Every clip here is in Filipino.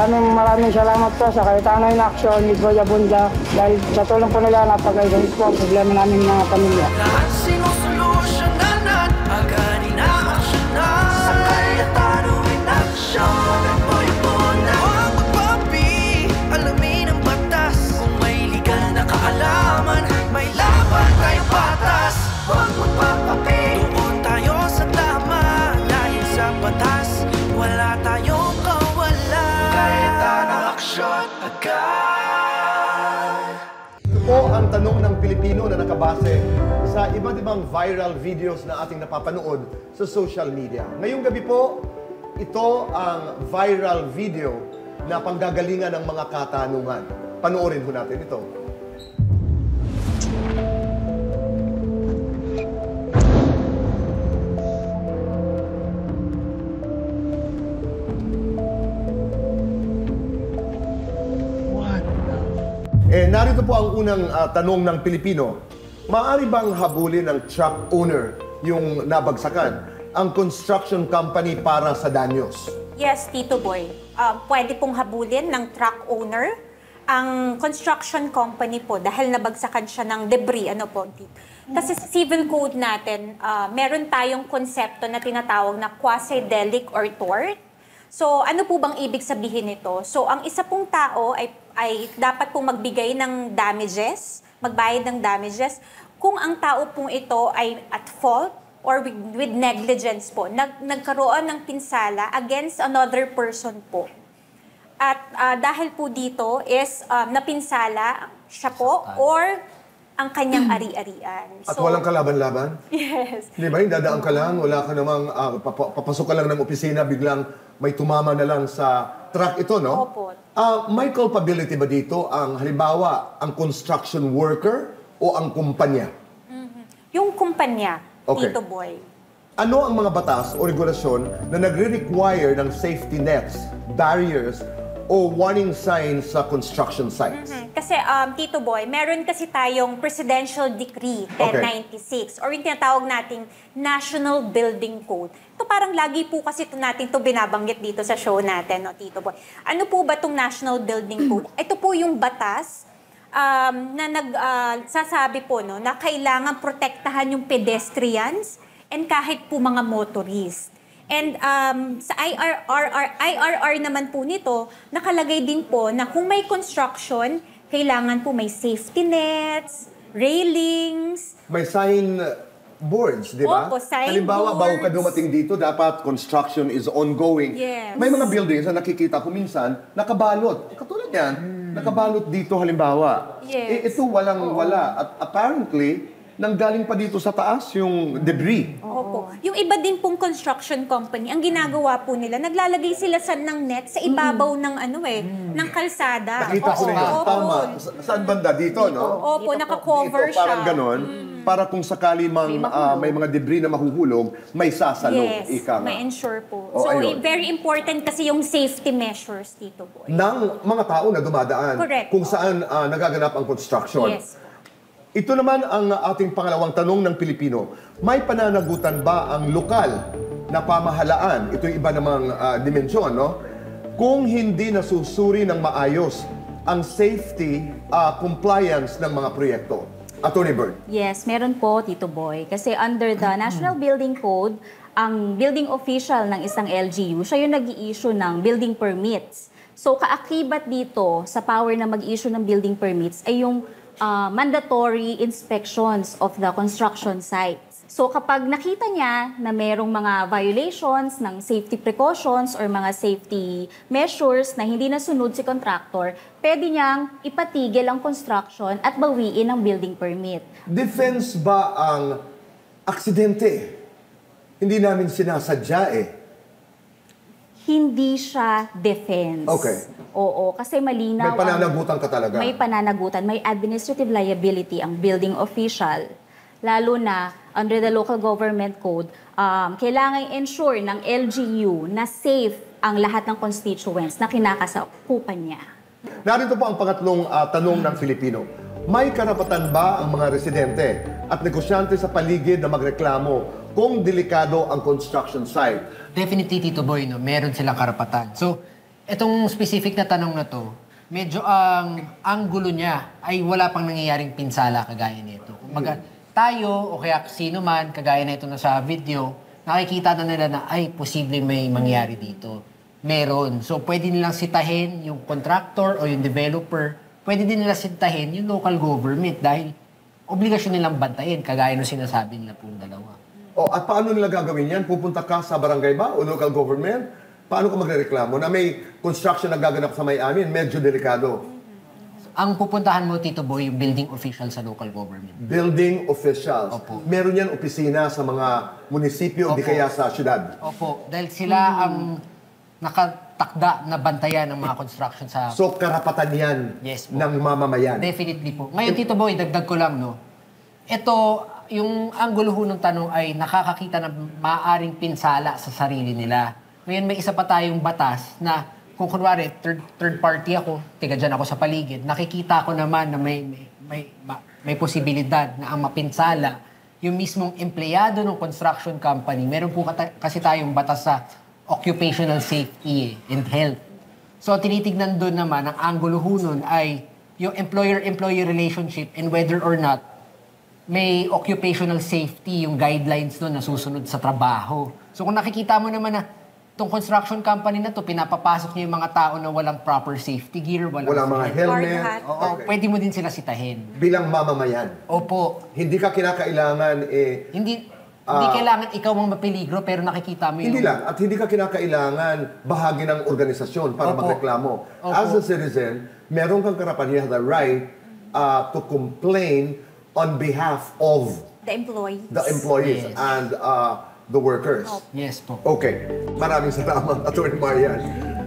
Maraming salamat po sa Cayetano in Action, ni Boy Abunda, dahil sa tulong po nila napag-ayos po ang problema namin mga pamilya. Lahat sinusolusyonan, agad ina-aksyonan. Sa Cayetano in Action, Boy Abunda. Huwag magpapi, alamin ang batas. Kung may legal na kaalaman, may laban tayong patas. Huwag magpapapi, doon tayo sa tama. Dahil sa batas, wala tayong kawala. Cayetano Action, agad. Ito po ang tanong ng Pilipino na nakabase sa iba't ibang viral videos na ating napapanood sa social media. Ngayong gabi po, ito ang viral video na panggagalingan ng mga katanungan. Panoorin po natin ito. Narito po ang unang tanong ng Pilipino. Maaari bang habulin ng truck owner yung nabagsakan ang construction company para sa danyos? Yes, Tito Boy. Pwede pong habulin ng truck owner ang construction company po dahil nabagsakan siya ng debris. Ano po? Kasi sa civil code natin, meron tayong konsepto na tinatawag na quasi-delict or tort. So, ano po bang ibig sabihin nito? So, ang isa pong tao ay dapat pong magbigay ng damages, magbayad ng damages, kung ang tao pong ito ay at fault or with negligence po, nagkaroon ng pinsala against another person po. At dahil po dito is napinsala siya po or ang kanyang ari-arian. At walang kalaban-laban? Yes. Di ba? Dadaan ka lang, wala ka namang, papasok ka lang ng opisina, biglang may tumama na lang sa truck ito, no? Opo. May culpability ba dito ang, halimbawa, ang construction worker o ang kumpanya? Yung kumpanya, Okay. Tito Boy. Ano ang mga batas o regulasyon na nagre-require ng safety nets, barriers, o warning signs sa construction sites? Kasi, Tito Boy, meron kasi tayong Presidential Decree 1096 or yung tinatawag nating National Building Code. Ito parang lagi po kasi natin ito binabanggit dito sa show natin, no, Tito Boy. Ano po ba itong National Building Code? Ito po yung batas na nagsasabi po no, na kailangan protektahan yung pedestrians and kahit po mga motorist. And sa IRR naman po nito, nakalagay din po na kung may construction, kailangan po may safety nets, railings. May sign boards, di ba? Opo, sign Halimbawa, bago ka boards. dumating dito, dapat construction is ongoing. Yes. May mga buildings na nakikita ko minsan, nakabalot. Katulad yan, nakabalot dito halimbawa. Yes. Ito walang-wala. At apparently, nanggaling pa dito sa taas yung debris. Opo. Yung iba din pong construction company, ang ginagawa po nila, naglalagay sila ng net sa ibabaw ng ng kalsada. Nakita ko na yun. Opo. Tama. Saan banda? Dito, no? Opo, naka-cover Dito, siya. parang ganon. Para kung sakali may mga debris na mahuhulog, may sasalog. Yes, Ika nga. may ensure po. Oh, So, ayun. very important kasi yung safety measures, Tito Boy. Ng mga tao na dumadaan. Correct. Kung saan nagaganap ang construction. Yes. Ito naman ang ating pangalawang tanong ng Pilipino. May pananagutan ba ang lokal na pamahalaan? Ito yung iba namang dimensyon, no? Kung hindi nasusuri ng maayos ang safety compliance ng mga proyekto. Attorney Byrd. Yes, meron po, Tito Boy. Kasi under the National Building Code, ang building official ng isang LGU, siya yung nag-i-issue ng building permits. So, kaakibat dito sa power na mag-issue ng building permits ay yung mandatory inspections of the construction sites. So kapag nakita niya na merong mga violations ng safety precautions or mga safety measures na hindi nasunod si contractor, pwede niyang ipatigil ang construction at bawiin ang building permit. Defense ba ang aksidente? Hindi namin sinasadya eh. Hindi siya defense. Okay. Oo, kasi malinaw. May pananagutan ka talaga. May pananagutan. May administrative liability ang building official. Lalo na under the local government code, kailangan ensure ng LGU na safe ang lahat ng constituents na kinakasakupan niya. Narito po ang pangatlong tanong ng Filipino. May karapatan ba ang mga residente at negosyante sa paligid na magreklamo kung delikado ang construction site? Definitely, Tito Boy, no, meron silang karapatan. So, Itong specific na tanong na to, medyo ang anggulo niya ay wala pang nangyayaring pinsala kagaya nito. Kumbaga, tayo o kaya sino man, kagaya na ito na sa video, nakikita na nila na ay posibleng may mangyari dito. Meron. So, pwede nilang sitahin yung contractor o yung developer. Pwede din nila sitahin yung local government dahil obligasyon nilang bantayin, kagaya ng sinasabi nila pong dalawa. At paano nila gagawin yan? Pupunta ka sa barangay ba o local government? Paano ka magrereklamo na may construction na gaganap sa may amin? Medyo delikado. Ang pupuntahan mo, Tito Boy, yung building official sa local government. Building officials. Opo. Meron yan opisina sa mga munisipyo o di Opo. kaya sa syudad. Opo, dahil sila ang nakatakda na bantayan ng mga construction sa... So, karapatan yan Yes po. ng mamamayan. Definitely po. Ngayon, Tito Boy, dagdag ko lang, no? Ito, yung anggulo ho ng tanong ay nakakakita ng maaaring pinsala sa sarili nila. Ngayon, may isa pa tayong batas na kung kunwari, third party ako, tiga dyan ako sa paligid, nakikita ko naman na may posibilidad na ang mapinsala yung mismong empleyado ng construction company. Meron po kasi tayong batas sa occupational safety and health. So, tinitignan doon naman, ang anggulo ho nun ay yung employer-employee relationship and whether or not may occupational safety, yung guidelines nun na susunod sa trabaho. So, kung nakikita mo naman na itong construction company na to, pinapapasok niyo yung mga tao na walang proper safety gear, walang mga helmet. hat. Oo, pwede mo din sila sitahin. Bilang mamamayan. Opo. Hindi ka kinakailangan Hindi kailangan ikaw ang mapeligro, pero nakikita mo yung... Hindi lang. At hindi ka kinakailangan bahagi ng organisasyon para Opo. magreklamo. Opo. As a citizen, meron kang karapatan, you have the right to complain on behalf of The employees. the employees Yes. and the workers. Yes po. Okay. Maraming salamat, Atty. Marian,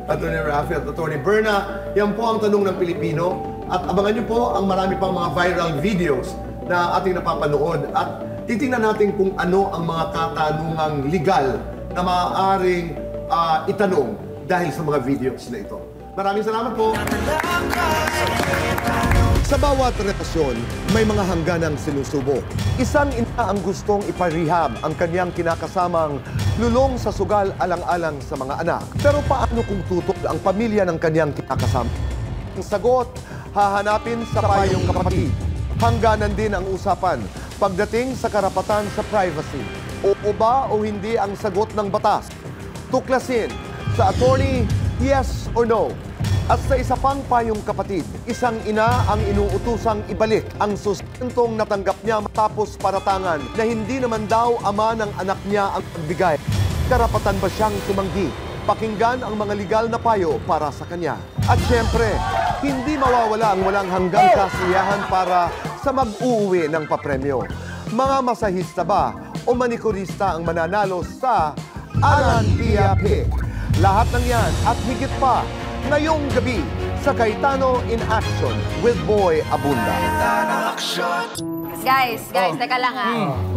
Atty. Rafi at Atty. Berna. Yan po ang tanong ng Pilipino. At abangan niyo po ang marami pang mga viral videos na ating napapanood. At titingnan natin kung ano ang mga katanungang legal na maaaring itanong dahil sa mga videos na ito. Maraming salamat po. Sa bawat relasyon, may mga hangganang sinusubok. Isang ina ang gustong iparehab ang kanyang kinakasamang lulong sa sugal alang-alang sa mga anak. Pero paano kung tutol ang pamilya ng kanyang kinakasama? Ang sagot, hahanapin sa payong kapatid. Hangganan din ang usapan pagdating sa karapatan sa privacy. Oo ba o hindi ang sagot ng batas? Tuklasin sa attorney, yes or no. At sa isa pang payong kapatid, isang ina ang inuutusang ibalik ang sustentong natanggap niya matapos paratangan na hindi naman daw ama ng anak niya ang pagbigay. Karapatan ba siyang tumanggi? Pakinggan ang mga legal na payo para sa kanya. At syempre, hindi mawawala ang walang hanggang kasiyahan para sa mag-uuwi ng papremyo. Mga masahista ba o manikurista ang mananalo sa Alan Pia Pick? Lahat ng yan at higit pa ngayong gabi sa Cayetano in Action with Boy Abunda. Guys, teka lang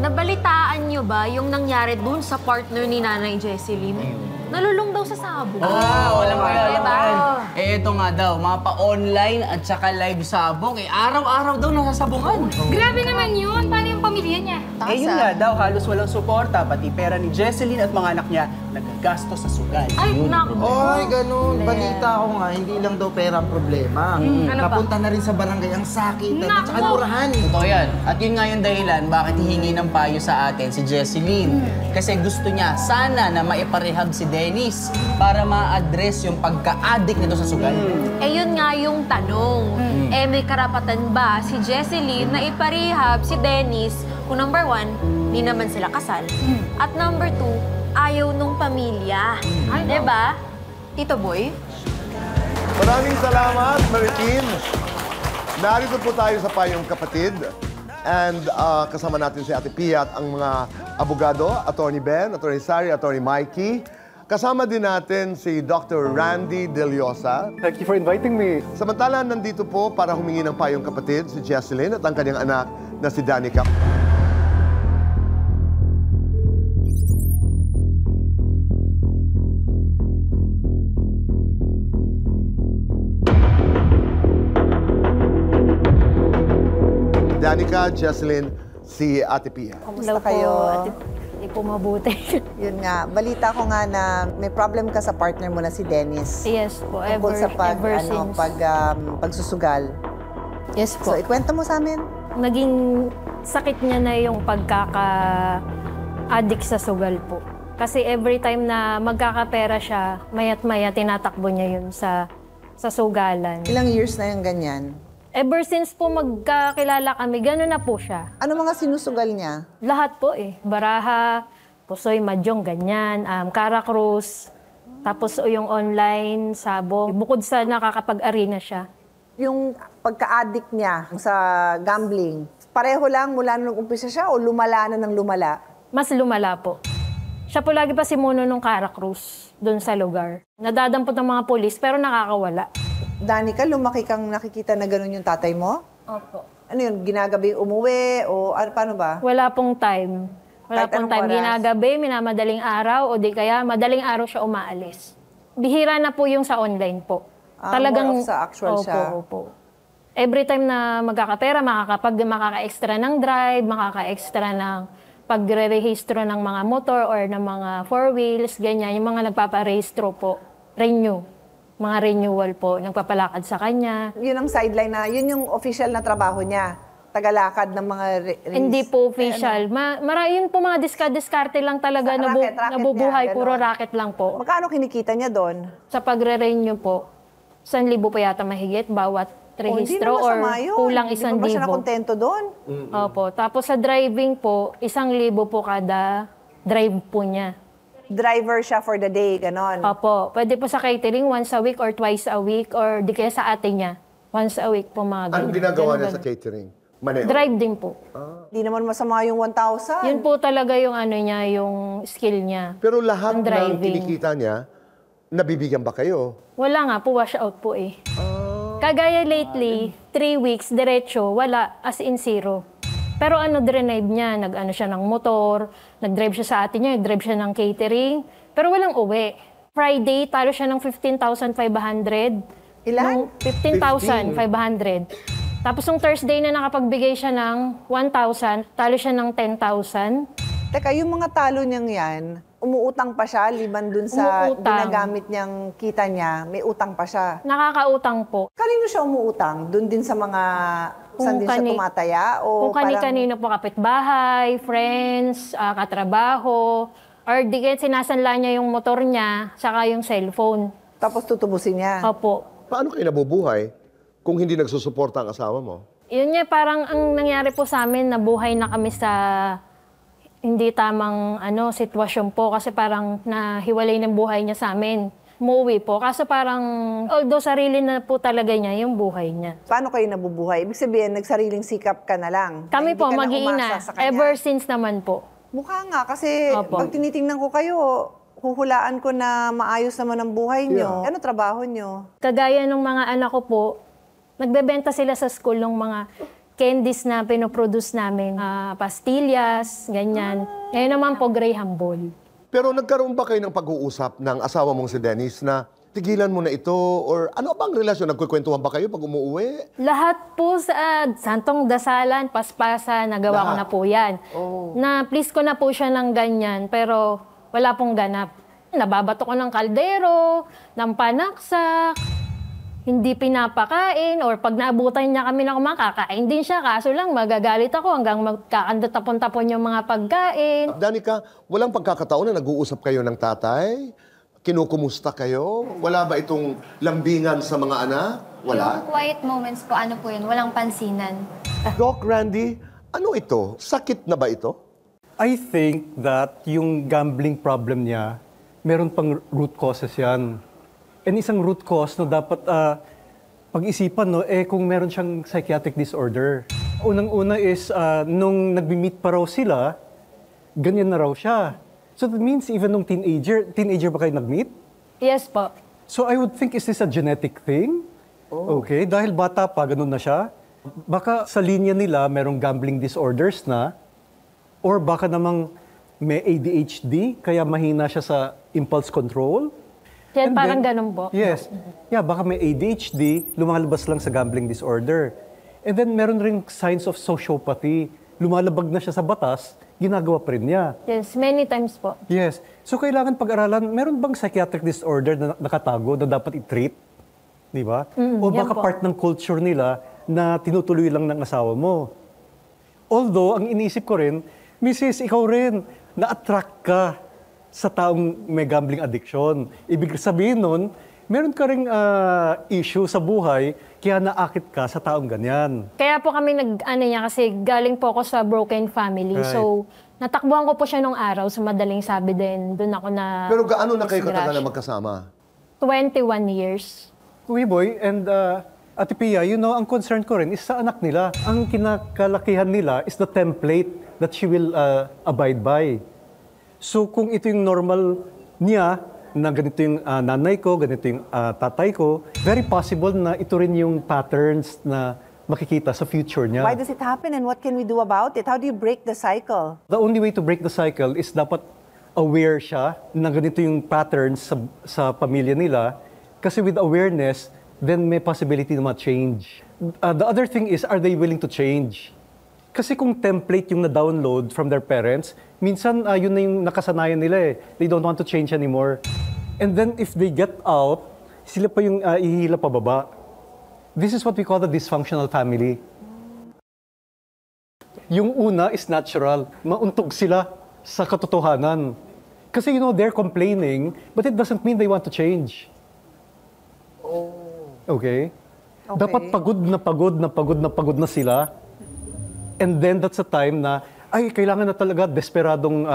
Nabalitaan nyo ba yung nangyari dun sa partner ni Nanay Jesseline? Nalulong daw sa sabong. Walang kaya. Diba? Ito nga daw, mga pa-online at saka live sabong. Araw-araw daw nasasabungan. Grabe naman yun. Paano yung pamilya niya? Yun nga daw, halos walang suporta. Pati pera ni Jesseline at mga anak niya naggasto sa sugal. Ay, naku. Ay, ganun. Balita ko nga, hindi lang daw pera ang problema. Ano ba? Napunta na rin sa barangay ang sakit at Naku. saka murahan. Totoo yan. At yun nga yung dahilan bakit hihingi ng payo sa atin si Jesseline. Kasi gusto niya sana na maiparehab si Dennis para ma-address yung pagka-addict nito sa sugal. Yun nga yung tanong. May karapatan ba si Jesseline na iparehab si Dennis kung number 1, di naman sila kasal. At number 2, ayaw nung pamilya. Diba? Tito Boy? Maraming salamat, Maritin. Narito po tayo sa payong kapatid. And kasama natin si Ate Pia at ang mga abogado, Attorney Ben, Attorney Sari, Attorney Mikey. Kasama din natin si Dr. Randy Deliosa. Thank you for inviting me. Samantala, nandito po para humingi ng payong kapatid si Jesseline at ang kanyang anak na si Danica. Danica, Jesseline, si Ate Pia. Kamusta kayo? po mabuti. Yun nga, balita ko nga na may problem ka sa partner mo na si Dennis. Yes po, Tungkol sa since. pagsusugal. Yes po. So, ikwento mo sa amin. Naging sakit niya na yung pagkaka-addict sa sugal po. Kasi every time na magkakapera siya, mayat-maya tinatakbo niya yun sa sugalan. Ilang years na yung ganyan? Ever since po magkakilala kami, gano'n na po siya. Ano mga sinusugal niya? Lahat po eh. Baraha, pusoy, mahjong, ganyan, Caracruz, tapos yung online, sabong. Bukod sa nakakapag-arena siya. Yung pagka-addict niya sa gambling, pareho lang mula nung umpisa siya o lumala na ng lumala? Mas lumala po. Siya po lagi pa simuno nung Caracruz doon sa lugar. Nadadampot ng mga polis pero nakakawala. Danica, lumaki kang nakikita na gano'n yung tatay mo? Opo. Ano yun, ginagabi umuwi o paano ba? Wala pong time. Wala Kahit pong anong time. oras? Ginagabi, minamadaling araw o di kaya madaling araw siya umaalis. Bihira na po yung sa online po. More of sa actual siya. Opo. Every time na magkakapera, makaka-extra ng drive, makaka-extra ng pagre-rehistro ng mga motor or ng mga four wheels, ganyan. Yung mga nagpaparehistro po. Mga renewal po, nagpapalakad sa kanya. Yun ang sideline na, yun yung official na trabaho niya. Tagalakad ng mga Hindi po official. Yun po mga diskarte lang talaga. Racket Nabubuhay, niya, puro ganon. racket lang po. Magkano kinikita niya doon? Sa pagre-renew po, 1,000 po yata mahigit bawat rehistro hindi or naman masama yun. kulang Hindi ba siya 1,000. nakontento doon? Opo. Tapos sa driving po, 1,000 po kada drive po niya. Driver siya for the day, ganon. Opo. Pwede po sa catering once a week or twice a week or di kaya sa ate niya. Once a week po mga ganun. Anong ginagawa niya Ganun. sa catering? Maneho? Drive din po. Hindi naman masama yung 1,000. Yun po talaga yung ano niya, yung skill niya. Pero lahat Ang ng driving. kinikita niya, nabibigyan ba kayo? Wala nga po, wash out po eh. Kagaya lately, 3 weeks, diretso, wala, as in zero. Pero drive niya, nag-ano siya ng motor, nag-drive siya sa atin niya, nag-drive siya ng catering, pero walang uwi. Friday, talo siya ng 15,500. Ilan? 15,500. Tapos nung Thursday na nakapagbigay siya ng 1,000, talo siya ng 10,000. Teka, yung mga talo niyang yan, umuutang pa siya, liban dun sa Umuutang. ginagamit niyang kita niya, may utang pa siya. Nakakautang po. Kanino siya umuutang? Dun din sa mga, saan din siya tumataya? O Kung kani-kanino po, kapitbahay, friends, katrabaho, or di kaya sinasanla niya yung motor niya, saka yung cellphone. Tapos tutubusin niya? Opo. Paano kayo nabubuhay kung hindi nagsusuporta ang asawa mo? Yun nga, parang ang nangyari po sa amin, nabuhay na kami sa hindi tamang sitwasyon po kasi parang nahiwalay ng buhay niya sa amin. Umuwi po. Kaso parang, although sarili na po talaga niya yung buhay niya. Paano kayo nabubuhay? Ibig sabihin, nagsariling sikap ka na lang? Kami na po, hindi ka na mag-iina. umasa sa kanya? Ever since naman po. Mukha nga, kasi Opo. pag tinitingnan ko kayo, huhulaan ko na maayos naman ang buhay niyo. Ano trabaho niyo? Kagaya ng mga anak ko po, nagbebenta sila sa school ng mga candies na pinoproduce namin. Pastillas, ganyan. Ngayon naman po, Graham Ball. Pero nagkaroon ba kayo ng pag-uusap ng asawa mong si Dennis na tigilan mo na ito? Or ano bang relasyon? Nagkukwentuhan ba kayo pag umuwi? Lahat po sa santong dasalan, paspasan, nagawa ko na po yan. Na please ko na po siya ng ganyan, pero wala pong ganap. Nababato ko ng kaldero, ng panaksak, hindi pinapakain, or pag naabutan niya kami na kumakakain din siya, kaso lang magagalit ako hanggang magkakandot-tapon-tapon yung mga pagkain. Danica, walang pagkakataon na nag-uusap kayo ng tatay? Kinukumusta kayo? Wala ba itong lambingan sa mga anak? Wala? Yung quiet moments po, ano po yun, walang pansinan. Doc Randy, ano ito? Sakit na ba ito? I think that yung gambling problem niya, meron pang root causes yan. And isang root cause no dapat pag-isipan kung meron siyang psychiatric disorder. Unang-una is nung nagbi-meet pa raw sila, ganyan na raw siya. So that means even nung teenager ba kayo nag-meet? Yes po. So I would think, is this a genetic thing? Okay, dahil bata pa, ganun na siya. Baka sa linya nila merong gambling disorders na, or baka namang may ADHD, kaya mahina siya sa impulse control. Yan, parang ganun po. Yes. Yeah, baka may ADHD, lumalabas lang sa gambling disorder. And then meron ring signs of sociopathy. lumalabag na siya sa batas, ginagawa pa rin niya. Yes, many times po. Yes. So kailangan pag-aralan, meron bang psychiatric disorder na nakatago na dapat i-treat? Di ba? O yan baka po. part ng culture nila na tinutuloy lang ng asawa mo. Although, ang iniisip ko rin, Mrs., ikaw rin, na-attract ka sa taong may gambling addiction. Ibig sabihin nun, meron ka ring issue sa buhay, kaya naakit ka sa taong ganyan. Kaya po kami niya kasi galing po ako sa broken family. Right. So, natakbuhan ko po siya nung araw sa madaling sabi din. Doon ako na... Pero gaano na kayo disgrasya. katagal na magkasama? 21 years. Boy, and Ate Pia, ang concern ko rin is sa anak nila. Ang kinakalakihan nila is the template that she will abide by. So kung ito yung normal niya, na ganito yung nanay ko, ganito yung tatay ko, very possible na ito rin yung patterns na makikita sa future niya. Why does it happen and what can we do about it? How do you break the cycle? The only way to break the cycle is dapat aware siya na ganito yung patterns sa pamilya nila. Kasi with awareness, then may possibility na ma-change. The other thing is, are they willing to change? Kasi kung template yung na-download from their parents, minsan yun na yung nakasanayan nila eh. They don't want to change anymore. And then if they get out, sila pa yung ihila pababa. This is what we call the dysfunctional family. Yung una is natural. Mauntog sila sa katotohanan. Kasi they're complaining, but it doesn't mean they want to change. Okay? Dapat pagod na sila. And then that's a time na, kailangan na talaga desperadong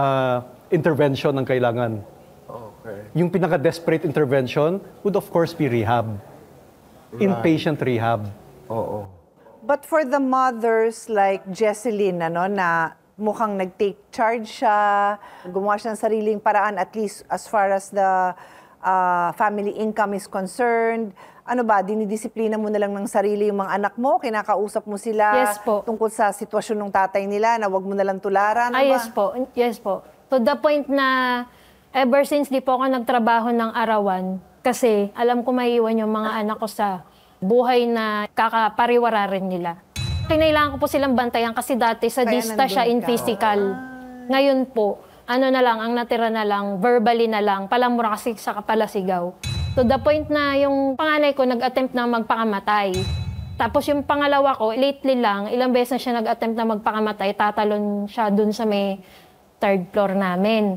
intervention ang kailangan. Okay. Yung pinaka-desperate intervention would of course be rehab. Right. Inpatient rehab. Oo. But for the mothers like Jesseline, na mukhang nag-take charge siya, gumawa siya ng sariling paraan, at least as far as the family income is concerned, dinidisiplina mo na lang ng sarili yung mga anak mo, kinakausap mo sila Yes po. tungkol sa sitwasyon ng tatay nila, na wag mo na lang tularan. Yes po. Yes po. To the point na ever since di po ako nagtrabaho ng arawan, kasi alam ko maiiwan yung mga anak ko sa buhay na kakapariwara rin nila. Kinailangan ko po silang bantayan kasi dati sa Kaya dista siya in nandun ka. physical. Ngayon po, na lang, ang natira na lang, verbally na lang, palamura kasi sa kapalasigaw. To the point na yung panganay ko nag-attempt na magpakamatay. Tapos yung pangalawa ko, lately lang, ilang beses na siya nag-attempt na magpakamatay, tatalon siya dun sa may third floor namin.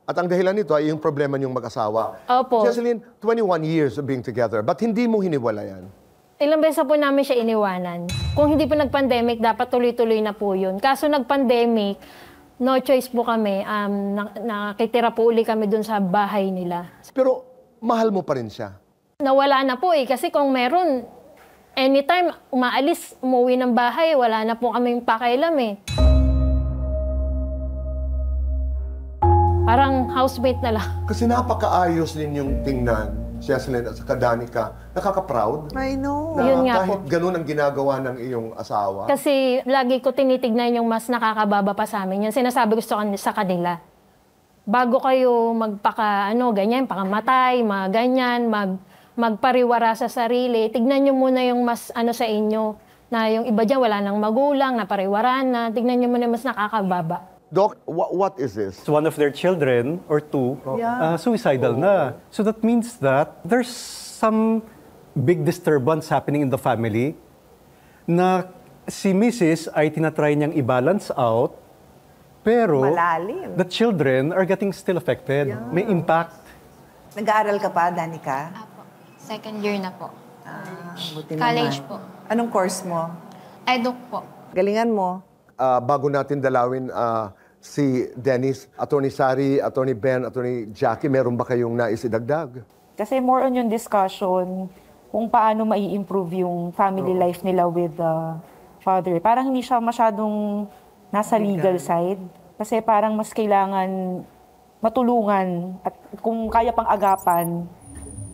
At ang dahilan nito ay yung problema niyong mag-asawa. Opo. Jesseline, 21 years of being together, but hindi mo hiniwalayan? Ilang beses po namin siya iniwanan. Kung hindi po nag-pandemic, dapat tuloy-tuloy na po yun. Kaso nag-pandemic, no choice po kami. Nakitira po uli kami dun sa bahay nila. Pero mahal mo pa rin siya? Nawala na po kasi kung meron, anytime umaalis, umuwi ng bahay, wala na po kaming pakialam Parang housemate na lang. Kasi napakaayos din yung tingnan, Jesseline at saka Danica. Nakaka-proud. I know. Na Yun nga kahit ganun ang ginagawa ng iyong asawa. Kasi lagi ko tinitignan yung mas nakakababa pa sa amin. Yung sinasabi ko sa kanila. Bago kayo ganyan, pakamatay, mga ganyan, magpariwara sa sarili, tignan nyo muna yung mas sa inyo. Na yung iba dyan, wala nang magulang, napariwaran na. Tignan nyo muna yung mas nakakababa. Doc, what is this? One of their children, or two, suicidal na. So that means that there's some big disturbance happening in the family na si Mrs. ay tinatry niyang i-balance out, pero Malalim. the children are getting still affected. May impact. Nag-aaral ka pa, Danica? Apo. Second year na po. Buti College naman. po. Anong course mo? Eduk po. Galingan mo. Bago natin dalawin si Dennis, Attorney Sari, Attorney Ben, Attorney Jackie, meron ba kayong nais idagdag? Kasi more on yung discussion kung paano mai-improve yung family life nila with the father. Parang hindi siya masyadong nasa legal side. Kasi parang mas kailangan matulungan at kung kaya pang agapan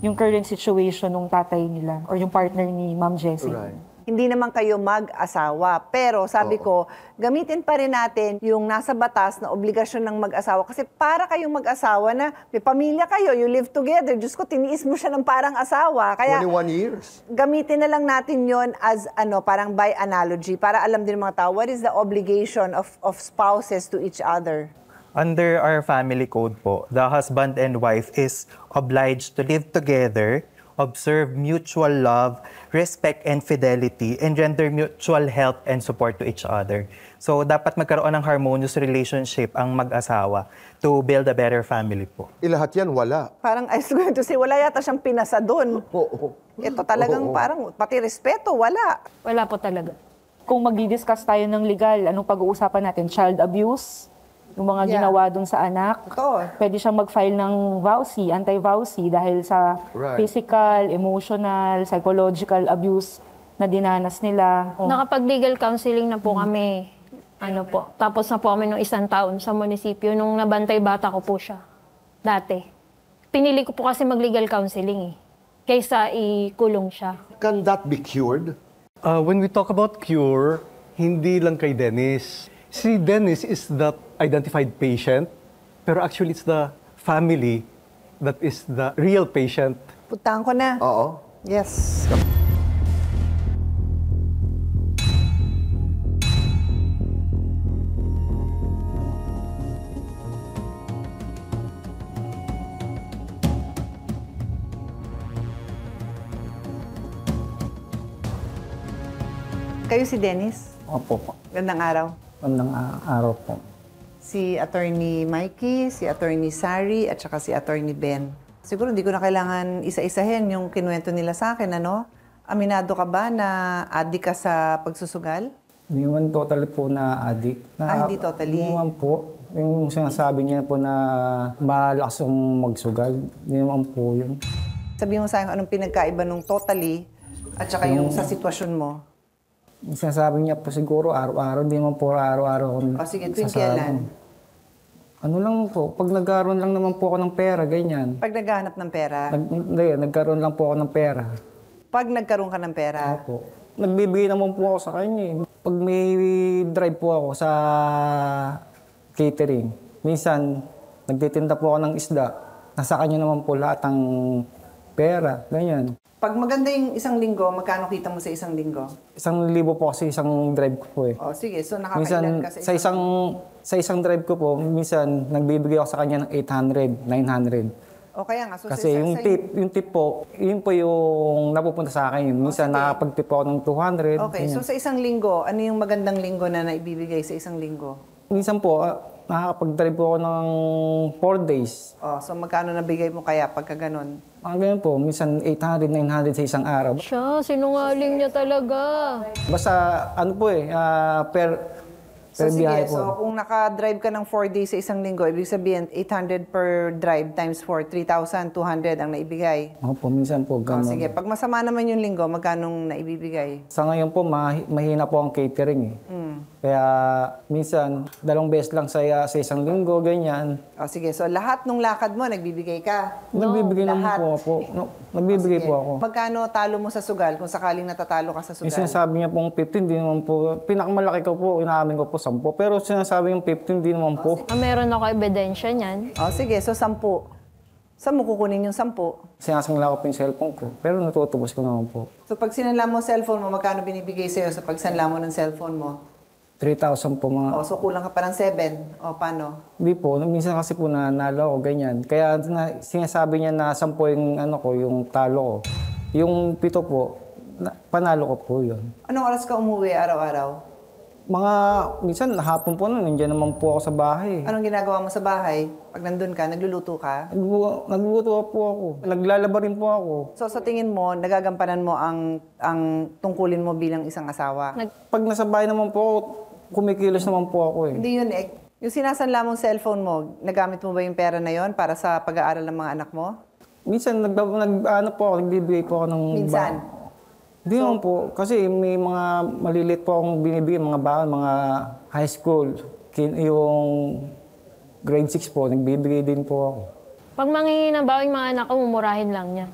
yung current situation ng tatay nila or yung partner ni Ma'am Jessie. Right. Hindi naman kayo mag-asawa. Pero sabi ko, gamitin pa rin natin yung nasa batas na obligasyon ng mag-asawa. Kasi para kayong mag-asawa na may pamilya kayo, you live together. Diyos ko, tiniis mo siya ng parang asawa. Kaya 21 years. gamitin na lang natin yon as parang by analogy para alam din ng mga tao what is the obligation of spouses to each other. Under our family code po, the husband and wife is obliged to live together, observe mutual love, respect and fidelity, and render mutual help and support to each other. So, dapat magkaroon ng harmonious relationship ang mag-asawa to build a better family po. Lahat yan, wala. Parang, I was going to say, wala yata siyang pinasa doon. Ito talagang parang, pati respeto, wala. Wala po talaga. Kung magdi-discuss tayo ng legal, anong pag-uusapan natin? Child abuse? Yung mga ginawa dun sa anak? Pwede siyang mag-file ng VAUSI, anti-VAUSI, dahil sa physical, emotional, psychological abuse na dinanas nila. Nakapag-legal counseling na po kami. Tapos na po kami nung 1 taon sa munisipyo nung nabantay bata ko po siya. Dati. Pinili ko po kasi mag-legal counseling kaysa ikulong siya. Can that be cured? When we talk about cure, hindi lang kay Dennis. Si Dennis is the identified patient, pero actually it's the family that is the real patient. Putahan ko na. Oo. Yes. Kayo si Dennis? Opo po. Gandang araw. Gandang araw po. Si Attorney Mikey, si Attorney Sari, at saka si Attorney Ben. Siguro hindi ko na kailangan isa-isahin yung kinuwento nila sa akin, ano? Aminado ka ba na addict ka sa pagsusugal? Hindi naman totally po na addict. Hindi totally? Hindi naman po. Yung sinasabi niya po na malakas yung magsugal, hindi naman po yun. Sabihin mo sa akin anong pinagkaiba nung totally at saka yung sa sitwasyon mo? Yung sinasabi niya po siguro araw-araw, hindi naman po araw-araw. Sige, tuwing kailan? Ano lang po, pag nagkaroon lang naman po ako ng pera, ganyan. Pag naghahanap ng pera? Nagkaroon lang po ako ng pera. Pag nagkaroon ka ng pera? Opo. Nagbibigay naman po ako sa kanya. Pag may drive po ako sa catering, minsan nagtitinda po ako ng isda. Nasa kanya naman po lahat ng pera, ganyan. Pag maganda yung 1 linggo, magkano kita mo sa 1 linggo? 1,000 po kasi isang drive ko po eh. Sige, so nakakailan ka sa isang drive ko po, minsan nagbibigay ako sa kanya ng 800, 900. O kaya nga, so kasi yung tip po, yun po yung napupunta sa akin. Minsan nakapag-tip ako ng 200. Okay, so sa 1 linggo, ano yung magandang linggo na naibibigay sa 1 linggo? Minsan po, nakakapag-drive po ako ng 4 days. So magkano nabigay mo kaya pagka ganun? Ganyan po, minsan 800, 900 sa isang araw. Siya, sinungaling niya talaga. Basta ano po per sige, biyahe po. so kung naka-drive ka ng 4 days sa 1 linggo, ibig sabihin 800 per drive times 4, 3,200 ang naibigay. Opo, minsan po ganun. Sige, pag masama naman yung linggo, magkano naibibigay? Sa ngayon po, mahina po ang catering eh. Kaya minsan, 2 beses lang sa 1 linggo, ganyan. Sige, so lahat ng lakad mo, nagbibigay ka? Nagbibigay naman po ako. Nagbibigay po ako. Magkano talo mo sa sugal kung sakaling natatalo ka sa sugal? Yung sinasabi niya pong 15, di naman po. Pinakamalaki ko po, inaamin ko po 10. Pero sinasabi yung 15, di naman po. Meron ako ebidensya niyan. Sige, so 10. Saan mo kukunin yung 10? Sinasangla ko po yung cellphone ko, pero natutubos ko naman po. So pag sinanla mo cellphone mo, magkano binibigay sa'yo sa pagsanla mo ng cellphone mo? 3,000 po mga... So kulang ka pa ng 7? O paano? Hindi po. Minsan kasi po nanalo ako, ganyan. Kaya sinasabi niya na 10 yung, yung talo ko. Yung 7 po, panalo ko po yun. Anong oras ka umuwi araw-araw? Minsan hapon po nandiyan naman po ako sa bahay. Anong ginagawa mo sa bahay? Pag nandun ka, nagluluto ka? Nagluluto po ako. Naglalaba rin po ako. So sa tingin mo, nagagampanan mo ang tungkulin mo bilang isang asawa? Pag nasa bahay naman po ako, kumikilos naman po ako eh. Hindi yun eh. Yung sinasanla mong cellphone mo, nagamit mo ba yung pera na yon para sa pag-aaral ng mga anak mo? Minsan, nagbibigay po ako ng... Minsan? Hindi naman po. Kasi may mga malilit po akong binibigay, mga baon, mga high school. Yung grade 6 po, nagbibigay din po ako. Pag manghihingi ng baon yung mga anak ko, mumurahin lang niya.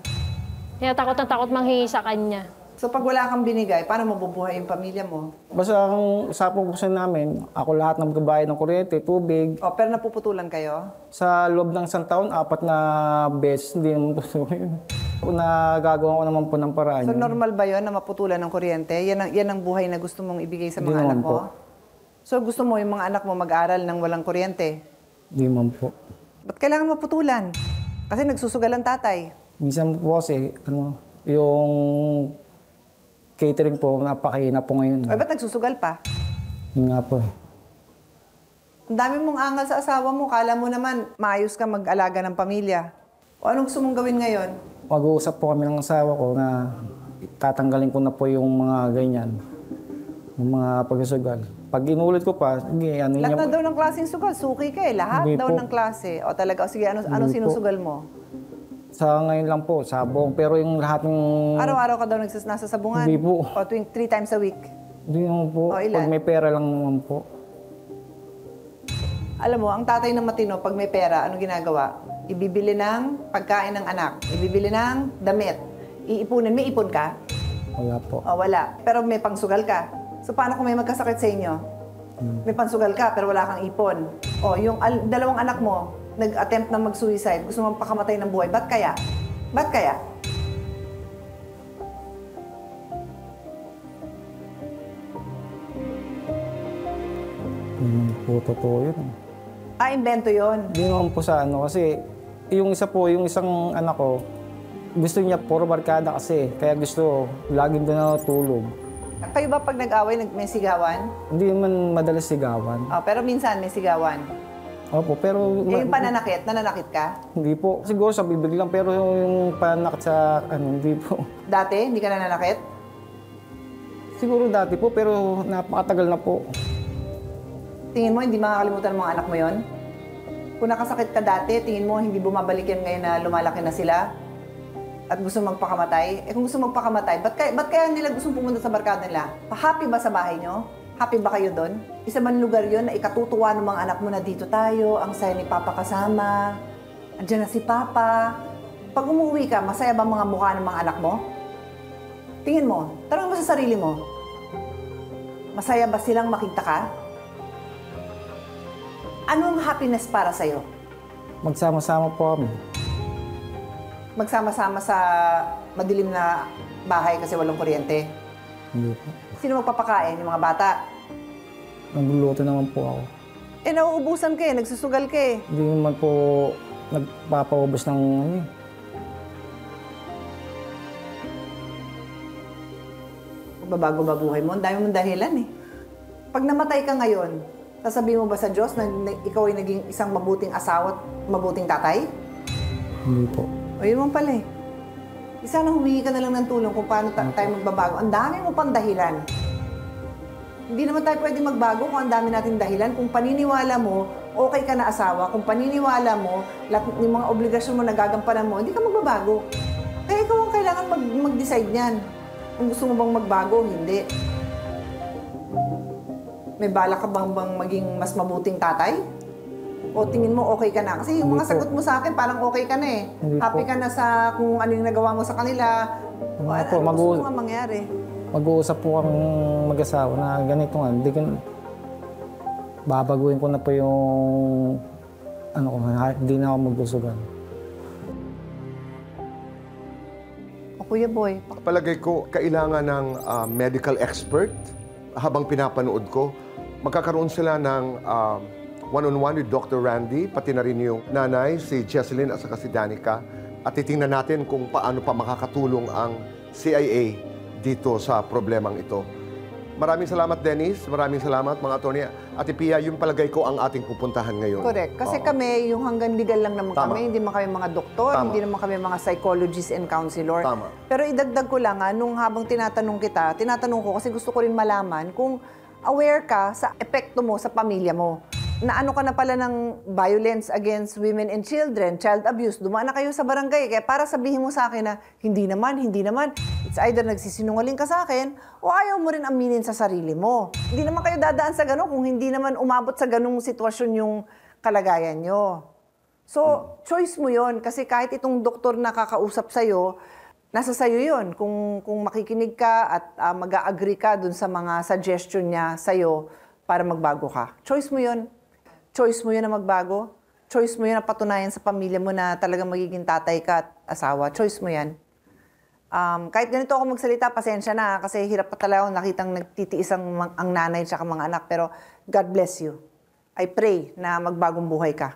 Kaya takot na takot manghihingi sa kanya. So pag wala kang binigay, paano mabubuhay yung pamilya mo? Basta ang usapang gusto namin, ako lahat ng magbabayad ng kuryente, tubig. O, pero napuputulan kayo? Sa loob ng isang taon, 4 na beses, hindi naman tutuloy. Nagagawa ko naman po ng paraan. So normal ba yun na maputulan ng kuryente? Yan ang buhay na gusto mong ibigay sa Hindi mga anak naman mo? po. So gusto mo yung mga anak mo mag-aral ng walang kuryente? Hindi man po. Ba't kailangan maputulan? Kasi nagsusugal ang tatay. Minsan po kasi, yung catering po, napakahina po ngayon. Ay, ba't nagsusugal pa? Yun nga po. Ang dami mong angal sa asawa mo. Kala mo naman, maayos ka mag-alaga ng pamilya. O anong gusto mong gawin ngayon? Mag-uusap po kami ng asawa ko na tatanggalin ko na po yung mga ganyan. Yung mga pagsusugal. Pag inulit ko pa, sige, ano Lahat niya... na daw ng klaseng sugal. Suki ka eh. Lahat Hindi daw po. ng klase. O talaga, o sige, ano Hindi po. sinusugal mo? Sa ngayon lang po, sabong. Pero yung lahat ng... Araw-araw ka daw nasa sabungan? Hindi po. O tuwing 3 times a week? Hindi naman po. O, ilan? Pag may pera lang naman po. Alam mo, ang tatay ng matino, pag may pera, ano ginagawa? Ibibili ng pagkain ng anak. Ibibili ng damit. Iipunin. May ipon ka? Wala po. O, wala. Pero may pangsugal ka. So, paano kung may magkasakit sa inyo? May pangsugal ka, pero wala kang ipon. O, yung dalawang anak mo, nag-attempt na mag-suicide, gusto mong pakamatay ng buhay. Ba't kaya? Ba't kaya? Po, totoo yun. Invento yun. Hindi naman po sa ano, kasi yung isa po, yung isang anak ko, gusto niya puro barkada kasi, kaya gusto laging doon natulog. Kayo ba pag nag-away, may sigawan? Hindi naman madalas sigawan. Pero minsan may sigawan. Opo, pero... Yung pananakit, nananakit ka? Hindi po. Siguro sa bibig lang, pero yung pananakit sa hindi po. Dati, hindi ka nananakit? Siguro dati po, pero napakatagal na po. Tingin mo, hindi makakalimutan ng mga anak mo yon? Kung nakasakit ka dati, tingin mo, hindi bumabalik yan ngayon na lumalaki na sila? At gusto magpakamatay? Kung gusto magpakamatay, ba't kaya nila gustong pumunta sa barkada nila? Happy ba sa bahay nyo? Happy ba kayo doon? Isa man lugar yon na ikatutuwa ng mga anak mo na dito tayo, ang saya ni Papa kasama, andyan na si Papa. Pag umuwi ka, masaya ba mga mukha ng mga anak mo? Tingin mo, tanong mo sa sarili mo, masaya ba silang makita ka? Ano ang happiness para sa'yo? Magsama-sama po kami. Magsama-sama sa madilim na bahay kasi walang kuryente? Hindi po. Sino magpapakain? Yung mga bata? Nagluluto naman po ako. Nauubusan ka nagsusugal ka Hindi naman po nagpapaubos ng Magbabago ba buhay mo? Ang dami mong dahilan Pag namatay ka ngayon, sasabihin mo ba sa Diyos na ikaw ay naging isang mabuting asawa at mabuting tatay? Hindi po. O yun mo pala Isa na humingi ka na lang ng tulong kung paano tayo magbabago. Ang dami mo pang dahilan. Hindi naman tayo pwede magbago kung ang dami nating dahilan. Kung paniniwala mo, okay ka na asawa. Kung paniniwala mo, lahat ng mga obligasyon mo nagagampanan mo, hindi ka magbabago. Kaya ikaw ang kailangan mag-decide niyan. Kung gusto mo bang magbago, hindi. May balak ka bang maging mas mabuting tatay? O tingin mo okay ka na? Kasi yung mga sagot mo sa akin, parang okay ka na Happy ka na sa kung ano yung nagawa mo sa kanila. O ano gusto mo nga mangyari? Mag-uusap po kami mag-asawa na ganito nga. Babaguhin ko na po yung hindi na ako magdusugan. Kuya Boy. Palagay ko, kailangan ng medical expert. Habang pinapanood ko, magkakaroon sila ng one-on-one with Dr. Randy, pati na rin yung nanay, si Jesselyn at saka si Danica. At titingnan natin kung paano pa makakatulong ang CIA dito sa problemang ito. Maraming salamat, Dennis. Maraming salamat, mga attorney. Ate Pia, yung palagay ko ang ating pupuntahan ngayon. Correct. Kasi kami, yung hanggang legal lang naman kami, hindi naman kami mga doktor, hindi naman kami mga psychologists and counselor. Pero idagdag ko lang, nung habang tinatanong ko kasi gusto ko rin malaman kung aware ka sa epekto mo sa pamilya mo. Na ano ka na pala ng violence against women and children, child abuse, dumaan na kayo sa barangay. Kaya para sabihin mo sa akin na hindi naman, it's either nagsisinungaling ka sa akin o ayaw mo rin aminin sa sarili mo. Hindi naman kayo dadaan sa ganun kung hindi naman umabot sa ganung sitwasyon yung kalagayan nyo. So, choice mo yon kasi kahit itong doktor na kakausap sa'yo, nasa sayo yun. Kung makikinig ka at mag-a-agree ka dun sa mga suggestion niya sa'yo para magbago ka. Choice mo yun. Choice mo yun na magbago. Choice mo yun na patunayan sa pamilya mo na talagang magiging tatay ka at asawa. Choice mo yan. Kahit ganito ako magsalita, pasensya na kasi hirap pa talaga ako nakitang nagtitiis ang nanay at mga anak. Pero God bless you. I pray na magbagong buhay ka.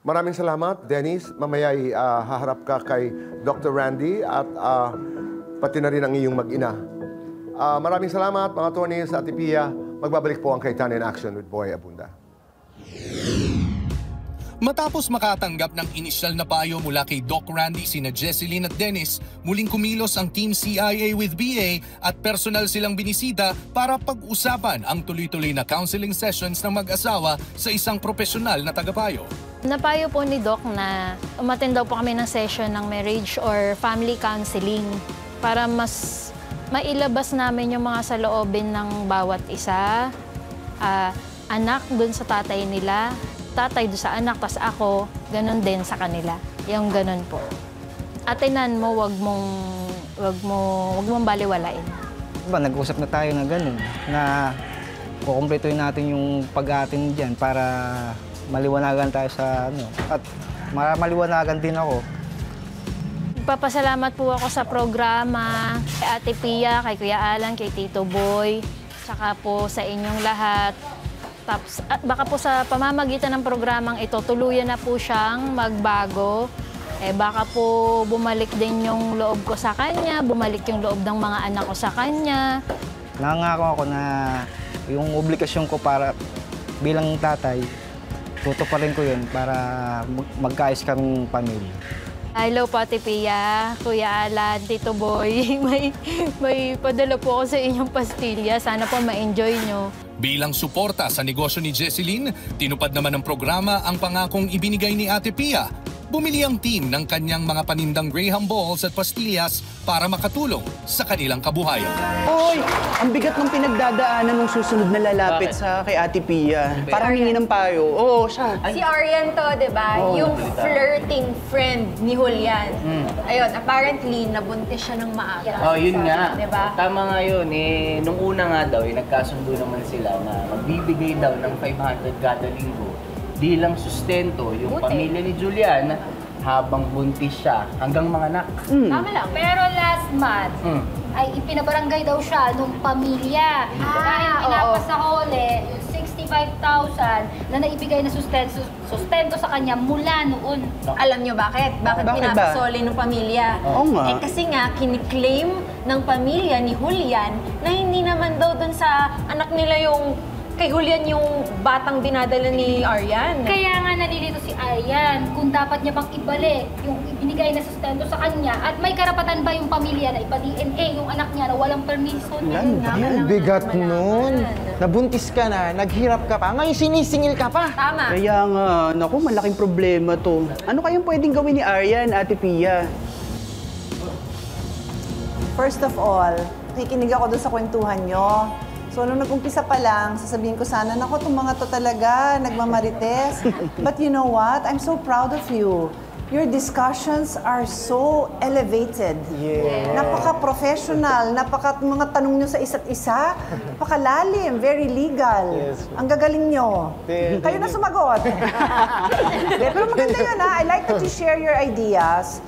Maraming salamat, Dennis. Mamaya haharap ka kay Dr. Randy at pati na rin ang iyong mag-ina. Maraming salamat, mga attorneys at Pia. Magbabalik po ang Cayetano in Action with Boy Abunda. Matapos makatanggap ng inisyal na payo mula kay Doc Randy, sina Jesseline at Dennis, muling kumilos ang Team CIA with BA at personal silang binisita para pag-usapan ang tuloy-tuloy na counseling sessions ng mag-asawa sa isang profesional na tagapayo. Napayo po ni Doc na umattend daw po kami ng session ng marriage or family counseling para mas mailabas namin yung mga saloobin ng bawat isa, anak dun sa tatay nila, tatay doon sa anak, tas ako, ganun din sa kanila. Yung ganun po. Atinan mo, wag mong baliwalain. Diba, nag-usap na tayo na ganun, na kukumpletuhin natin yung pag-atin dyan para maliwanagan tayo sa at maliwanagan din ako. Nagpapasalamat po ako sa programa, kay Ate Pia, kay Kuya Alan, kay Tito Boy, saka po sa inyong lahat. Tapos, baka po sa pamamagitan ng programang ito, tuluyan na po siyang magbago. Baka po bumalik din yung loob ko sa kanya, bumalik yung loob ng mga anak ko sa kanya. Nangako ako na yung obligasyon ko para bilang tatay, tutuparin ko yun para magkaayos kaming pamilya. Hello po, Ate Pia, Kuya Alan, Tito Boy. may padala po ako sa inyong pastilya. Sana po ma-enjoy nyo. Bilang suporta sa negosyo ni Jesseline, tinupad naman ng programa ang pangakong ibinigay ni Ate Pia. Bumili ang team ng kanyang mga panindang Graham balls at pastillas para makatulong sa kanilang kabuhayan. Oy, ang bigat ng pinagdadaanan ng susunod na lalapit sa kay Ate Pia. Parang hingi ng payo. Oo, siya. Si Arian to, di ba? Yung flirting friend ni Julian. Ayun, apparently, nabuntis siya ng maaga. Oh, yun nga. Diba? Tama nga yun. Nung una nga daw, nagkasundo naman sila na magbibigay daw ng 500 kada linggo bilang sustento yung pamilya ni Julian habang buntis siya hanggang mga anak. Tama lang. Pero last month, ay ipinabarangay daw siya nung pamilya. Dahil pinapas sa hole, yung 65,000 na naibigay na sustento sa kanya mula noon. Alam nyo bakit? Bakit pinapasoli ng pamilya? Oo nga. Kasi nga, kiniklaim ng pamilya ni Julian na hindi naman daw dun sa anak nila yung kay Julian yung batang dinadala ni Arian. Kaya nga nalilito si Arian kung dapat niya bang ibalik yung ibinigay na sustento sa kanya at may karapatan ba yung pamilya na ipa-DNA yung anak niya na walang permission. Bigat nun. Nabuntis ka na, naghirap ka pa, ngayon sinisingil ka pa. Tama. Kaya nga, naku, malaking problema to. Ano kayang pwedeng gawin ni Arian, Ate Pia? First of all, nakikinig ako doon sa kwentuhan nyo. So, nung nag-umpisa pa lang, sasabihin ko sana, naku, itong mga to talaga, nagmamarites. But you know what? I'm so proud of you. Your discussions are so elevated. Yeah. Napaka-professional, mga tanong nyo sa isa't isa. Napakalalim, very legal. Yes. Ang gagaling nyo. Kayo na sumagot. Pero maganda yun, ha? I like that you share your ideas.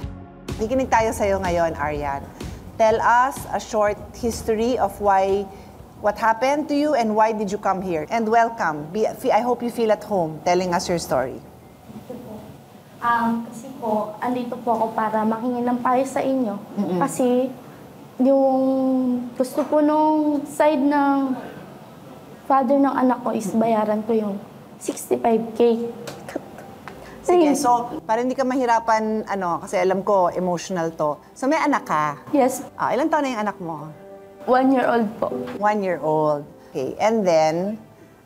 Kikinig tayo sa'yo ngayon, Arian. Tell us a short history of what happened to you and why did you come here? And welcome. I hope you feel at home telling us your story. Kasi po, andito po ako para makingi ng payo sa inyo. Kasi yung gusto po nung side ng father ng anak ko is bayaran ko yung 65K. Sige, so para hindi ka mahirapan, kasi alam ko emotional to. So may anak ka? Yes. Ilan taon na yung anak mo? 1 year old po. 1 year old. Okay, and then,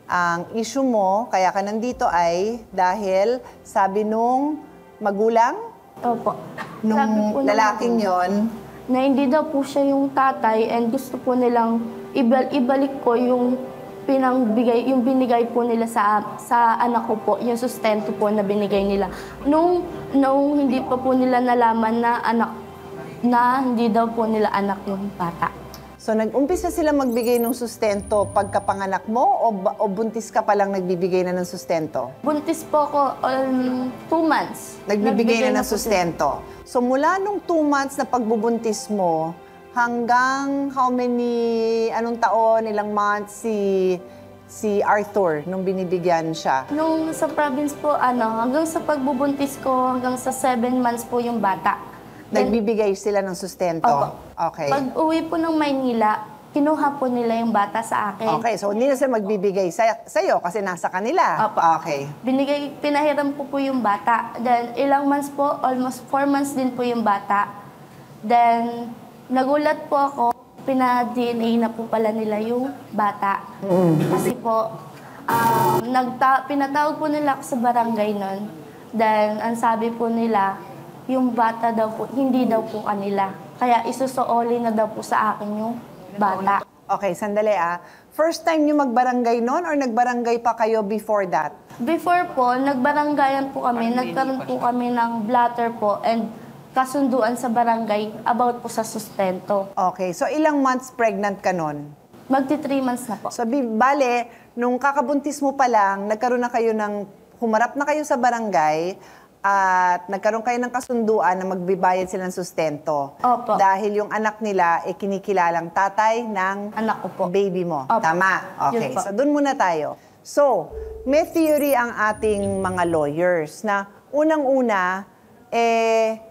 ang issue mo, kaya ka nandito ay dahil sabi nung magulang? Opo. Nung lalaking yon na hindi daw po siya yung tatay and gusto po nilang ibalik ko yung binigay po nila sa anak ko po, yung sustento po na binigay nila. Nung hindi pa po nila nalaman na na hindi daw po nila anak yung bata. So nag-umpisa sila magbigay ng sustento pagkapanganak mo o buntis ka palang nagbibigay na ng sustento? Buntis po ako 2 months. Nagbibigay na ng sustento. So mula nung 2 months na pagbubuntis mo, hanggang anong taon, ilang months si Arthur nung binibigyan siya? Nung sa province po, hanggang sa pagbubuntis ko, hanggang sa 7 months po yung bata. Nagbibigay sila ng sustento? Opo. Okay. Pag-uwi po ng Maynila, kinuha po nila yung bata sa akin. Okay, so hindi na sila magbibigay sa'yo kasi nasa kanila? Opo. Okay. Pinahiram ko po yung bata. Then, ilang months po, almost 4 months din po yung bata. Then, nagulat po ako, pina-DNA na po pala nila yung bata. Kasi po, pinatawag po nila ako sa barangay nun. Then, ang sabi po nila, yung bata daw po, hindi daw po kanila. Kaya isusuoli na daw po sa akin yung bata. Okay, sandali First time nyo magbarangay noon or nagbarangay pa kayo before that? Before po, nagbarangayan po kami. Nagkaroon po kami ng blatter po and kasunduan sa barangay about po sa sustento. Okay, so ilang months pregnant ka noon? Magti 3 months na po. So, bale, nung kakabuntis mo pa lang, nagkaroon na kayo humarap na kayo sa barangay at nagkaroon kayo ng kasunduan na magbibayad sila ng sustento. Opo. Dahil yung anak nila kinikilalang tatay ng anak ko po. Baby mo. Opo. Tama? Okay, Yun po. so dun muna tayo. So, may theory ang ating mga lawyers na unang-una,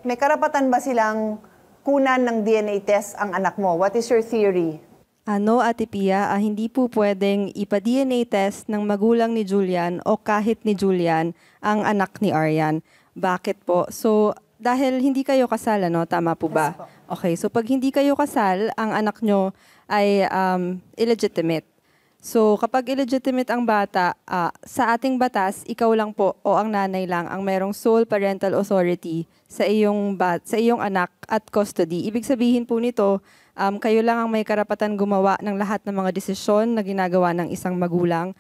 may karapatan ba silang kunan ng DNA test ang anak mo? What is your theory? Ate Pia, hindi po pwedeng ipa-DNA test ng magulang ni Julian o kahit ni Julian ang anak ni Aryan. Bakit po? So, dahil hindi kayo kasal, tama po ba? Okay, so pag hindi kayo kasal, ang anak nyo ay illegitimate. So, kapag illegitimate ang bata, sa ating batas, ikaw lang po o ang nanay lang ang merong sole parental authority sa iyong anak at custody. Ibig sabihin po nito, kayo lang ang may karapatan gumawa ng lahat ng mga desisyon na ginagawa ng isang magulang.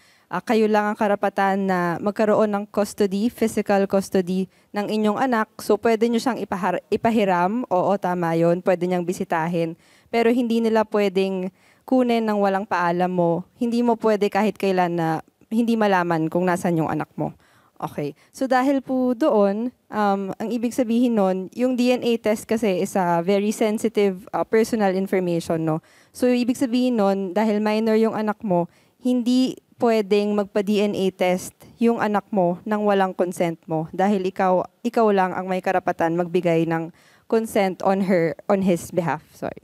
Kayo lang ang karapatan na magkaroon ng custody, physical custody ng inyong anak. So, pwede nyo siyang ipahiram. Oo, tama yun. Pwede niyang bisitahin. Pero hindi nila pwedeng kunin ng walang paalam mo. Hindi mo pwede kahit kailan na hindi malaman kung nasan yung anak mo. Okay. So, dahil po doon, ang ibig sabihin nun, yung DNA test kasi is a very sensitive personal information, no? So, ibig sabihin nun, dahil minor yung anak mo, hindi pwedeng magpa-DNA test yung anak mo nang walang consent mo dahil ikaw lang ang may karapatan magbigay ng consent on his behalf. Sorry.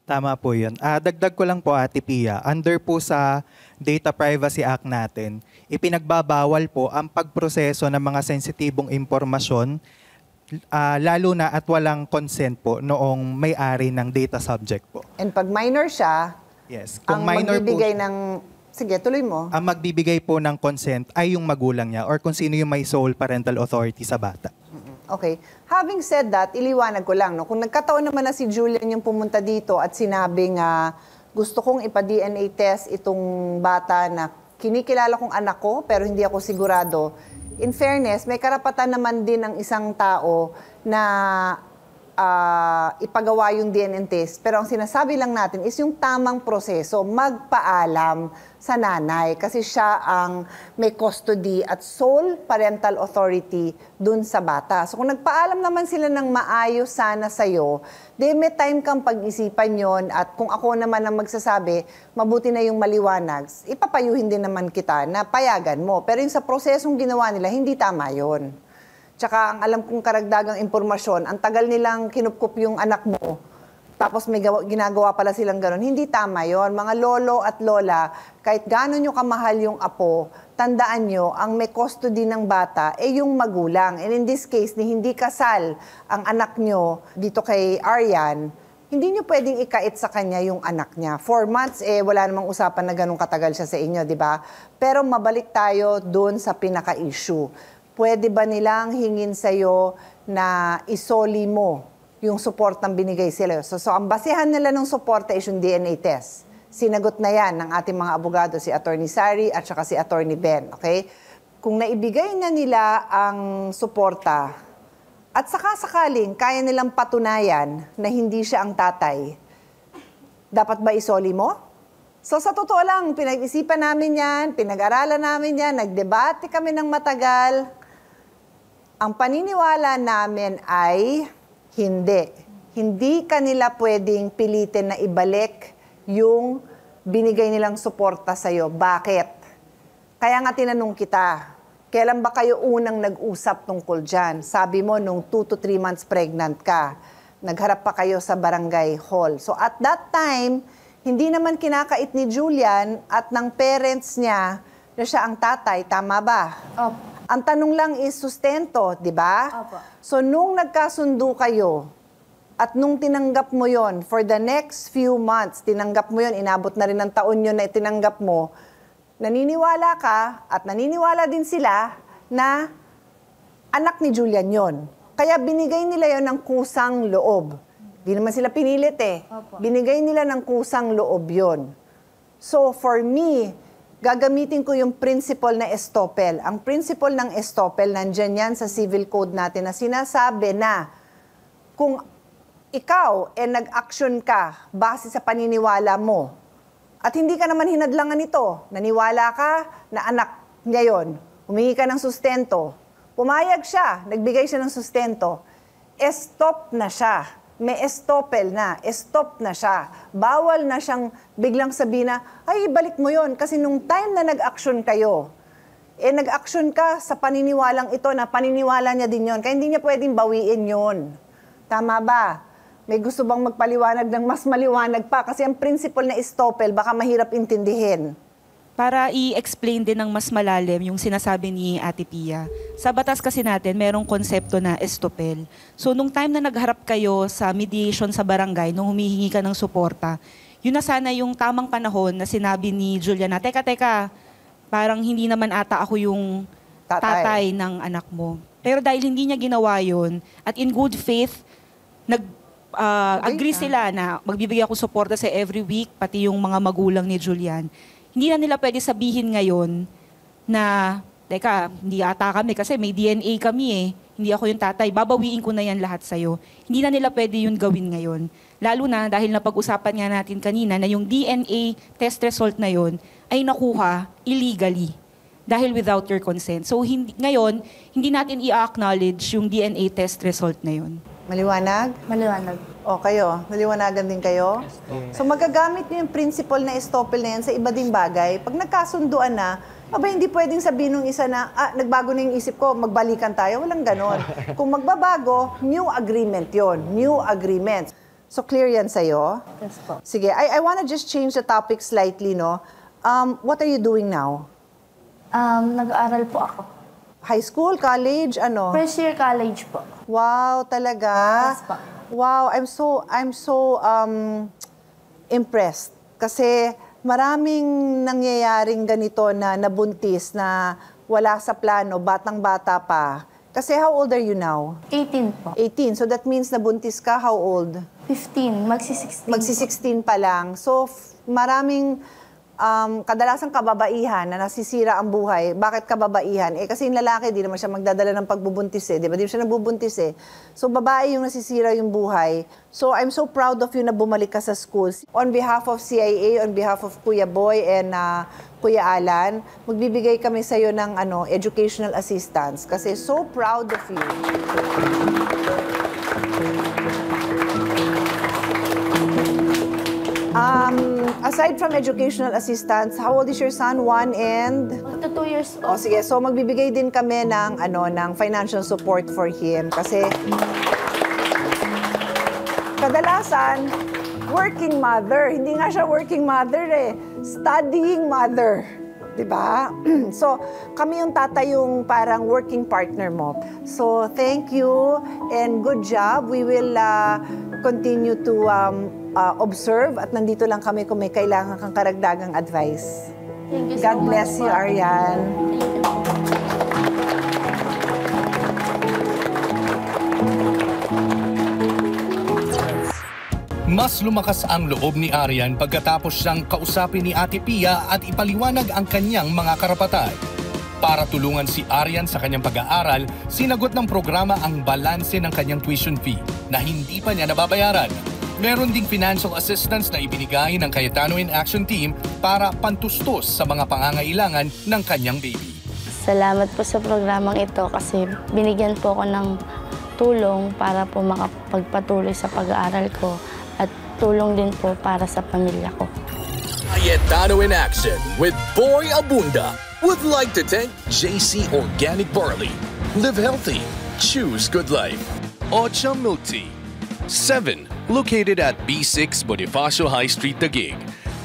Tama po yun. Dagdag ko lang po, Ate Pia, under po sa Data Privacy Act natin, ipinagbabawal po ang pagproseso ng mga sensitibong impormasyon, lalo na at walang consent po noong may-ari ng data subject po. And pag minor siya, yes, kung minor magbibigay ng... Sige, tuloy mo. Ang magbibigay po ng consent ay yung magulang niya or kung sino yung may sole parental authority sa bata. Okay. Having said that, iliwanag ko lang, no? Kung nagkataon naman na si Julian yung pumunta dito at sinabing gusto kong ipa-DNA test itong bata na kinikilala kong anak ko pero hindi ako sigurado, in fairness, may karapatan naman din ng isang tao na ipagawa yung DNA test. Pero ang sinasabi lang natin is yung tamang proseso, magpaalam sa nanay kasi siya ang may custody at sole parental authority dun sa bata. So kung nagpaalam naman sila ng maayos sana sa'yo, may time kang pag-isipan yon at kung ako naman ang magsasabi, mabuti na yung maliwanag, ipapayuhin din naman kita na payagan mo. Pero yung sa prosesong ginawa nila, hindi tama yon. Tsaka ang alam kong karagdagang impormasyon, ang tagal nilang kinupkup yung anak mo, tapos may ginagawa pala silang gano'n. Hindi tama yon. Mga lolo at lola, kahit gano'n nyo kamahal yung apo, tandaan nyo, ang may custody ng bata ay yung magulang. And in this case, ni hindi kasal ang anak nyo dito kay Aryan, hindi nyo pwedeng ikait sa kanya yung anak niya. 4 months, wala namang usapan na ganun katagal siya sa inyo, di ba? Pero mabalik tayo dun sa pinaka-issue. Pwede ba nilang hingin sa'yo na isoli mo yung support ng binigay sila? So ang basihan nila ng support is yung DNA test. Sinagot na yan ng ating mga abogado, si Attorney Sari at saka si Attorney Ben. Okay? Kung naibigay na nila ang suporta, at saka-sakaling kaya nilang patunayan na hindi siya ang tatay, dapat ba isoli mo? So sa totoo lang, pinag-isipan namin yan, pinag-aralan namin yan, nagdebate kami ng matagal. Ang paniniwala namin ay hindi. Hindi kanila pwedeng pilitin na ibalik yung binigay nilang suporta sa'yo. Bakit? Kaya nga tinanong kita, kailan ba kayo unang nag-usap tungkol dyan? Sabi mo, nung 2 to 3 months pregnant ka, nagharap pa kayo sa barangay hall. So at that time, hindi naman kinakait ni Julian at ng parents niya na siya ang tatay. Tama ba? Opo. Ang tanong lang is sustento, di ba? Opo. So nung nagkasundo kayo, at nung tinanggap mo yon for the next few months, tinanggap mo yon, inabot na rin ng taon yun na tinanggap mo, naniniwala ka at naniniwala din sila na anak ni Julian yon. Kaya binigay nila yon ng kusang loob. Di naman sila pinilit eh. Opo. Binigay nila ng kusang loob yon. So for me, gagamitin ko yung principle na estoppel. Ang principle ng estoppel, nandyan yan sa civil code natin na sinasabi na kung ikaw nag-action ka base sa paniniwala mo at hindi ka naman hinadlangan nito, naniwala ka na anak niya yon, humingi ka ng sustento, pumayag siya, nagbigay siya ng sustento, stop na siya. May estoppel na, stop na siya. Bawal na siyang biglang sabihin na, ay, ibalik mo yon. Kasi nung time na nag-action kayo, nag-action ka sa paniniwalang ito na paniniwala niya din yon. Kaya hindi niya pwedeng bawiin yon. Tama ba? May gusto bang magpaliwanag ng mas maliwanag pa? Kasi ang principle na estoppel, baka mahirap intindihin. Para i-explain din ng mas malalim yung sinasabi ni Ate Pia. Sa batas kasi natin, merong konsepto na estoppel. So, nung time na nagharap kayo sa mediation sa barangay, nung humihingi ka ng suporta, yun na sana yung tamang panahon na sinabi ni Julian na, teka, parang hindi naman ata ako yung tatay ng anak mo. Pero dahil hindi niya ginawa yun, at in good faith, agree sila na magbibigay ako suporta sa every week, pati yung mga magulang ni Julian. Hindi na nila pwede sabihin ngayon na, teka, hindi ata kami kasi may DNA kami eh. Hindi ako yung tatay, babawiin ko na yan lahat sa'yo. Hindi na nila pwede yun gawin ngayon. Lalo na dahil napag-usapan nga natin kanina na yung DNA test result na yun ay nakuha illegally dahil without your consent. So ngayon, hindi natin i-acknowledge yung DNA test result na yun. Maliwanag? Maliwanag. O kayo, naliwanagan din kayo? So magagamit niyo yung principle na estoppel na yan sa iba ding bagay. Pag nagkasunduan na, aba hindi pwedeng sabihin ng isa na, nagbago na yung isip ko, magbalikan tayo. Walang ganon. Kung magbabago, new agreement yon, new agreement. So clear yan sa'yo? Yes po. Sige, I wanna just change the topic slightly, no? What are you doing now? Nag-aaral po ako. High school, college, ano? First year college po. Wow, talaga? Yes po. Wow, I'm so impressed. Kasi maraming nangyayaring ganito na nabuntis na wala sa plano, batang-bata pa. Kasi how old are you now? 18 po. 18. So that means nabuntis ka, how old? 15. Magsi-16. Magsi-16 pa lang. So maraming kadalasang kababaihan na nasisira ang buhay. Bakit kababaihan? Kasi yung lalaki, di naman siya magdadala ng pagbubuntis eh. Di ba? Di siya nabubuntis eh. So babae yung nasisira yung buhay. So I'm so proud of you na bumalik ka sa schools. On behalf of CIA, on behalf of Kuya Boy and Kuya Alan, magbibigay kami sa'yo ng educational assistance. Kasi so proud of you. Aside from educational assistance, how old is your son? 1 and? 2 years old. O sige, so magbibigay din kami ng financial support for him kasi kadalasan working mother, hindi nga siya working mother eh, studying mother. Diba? So, kami yung tatay yung parang working partner mo. So, thank you and good job. We will continue to observe at nandito lang kami kung may kailangan kang karagdagang advice. Thank you so God bless much, you, Arian. Mas lumakas ang loob ni Arian pagkatapos siyang kausapin ni Ate Pia at ipaliwanag ang kanyang mga karapatan. Para tulungan si Aryan sa kanyang pag-aaral, sinagot ng programa ang balanse ng kanyang tuition fee na hindi pa niya nababayaran. Meron ding financial assistance na ibinigay ng Cayetano in Action Team para pantustos sa mga pangangailangan ng kanyang baby. Salamat po sa programang ito kasi binigyan po ako ng tulong para po makapagpatuloy sa pag-aaral ko at tulong din po para sa pamilya ko. Cayetano in Action with Boy Abunda would like to thank JC Organic Barley. Live healthy. Choose good life. Ocha Milk Tea. 7. Located at B6 Bonifacio High Street, Taguig.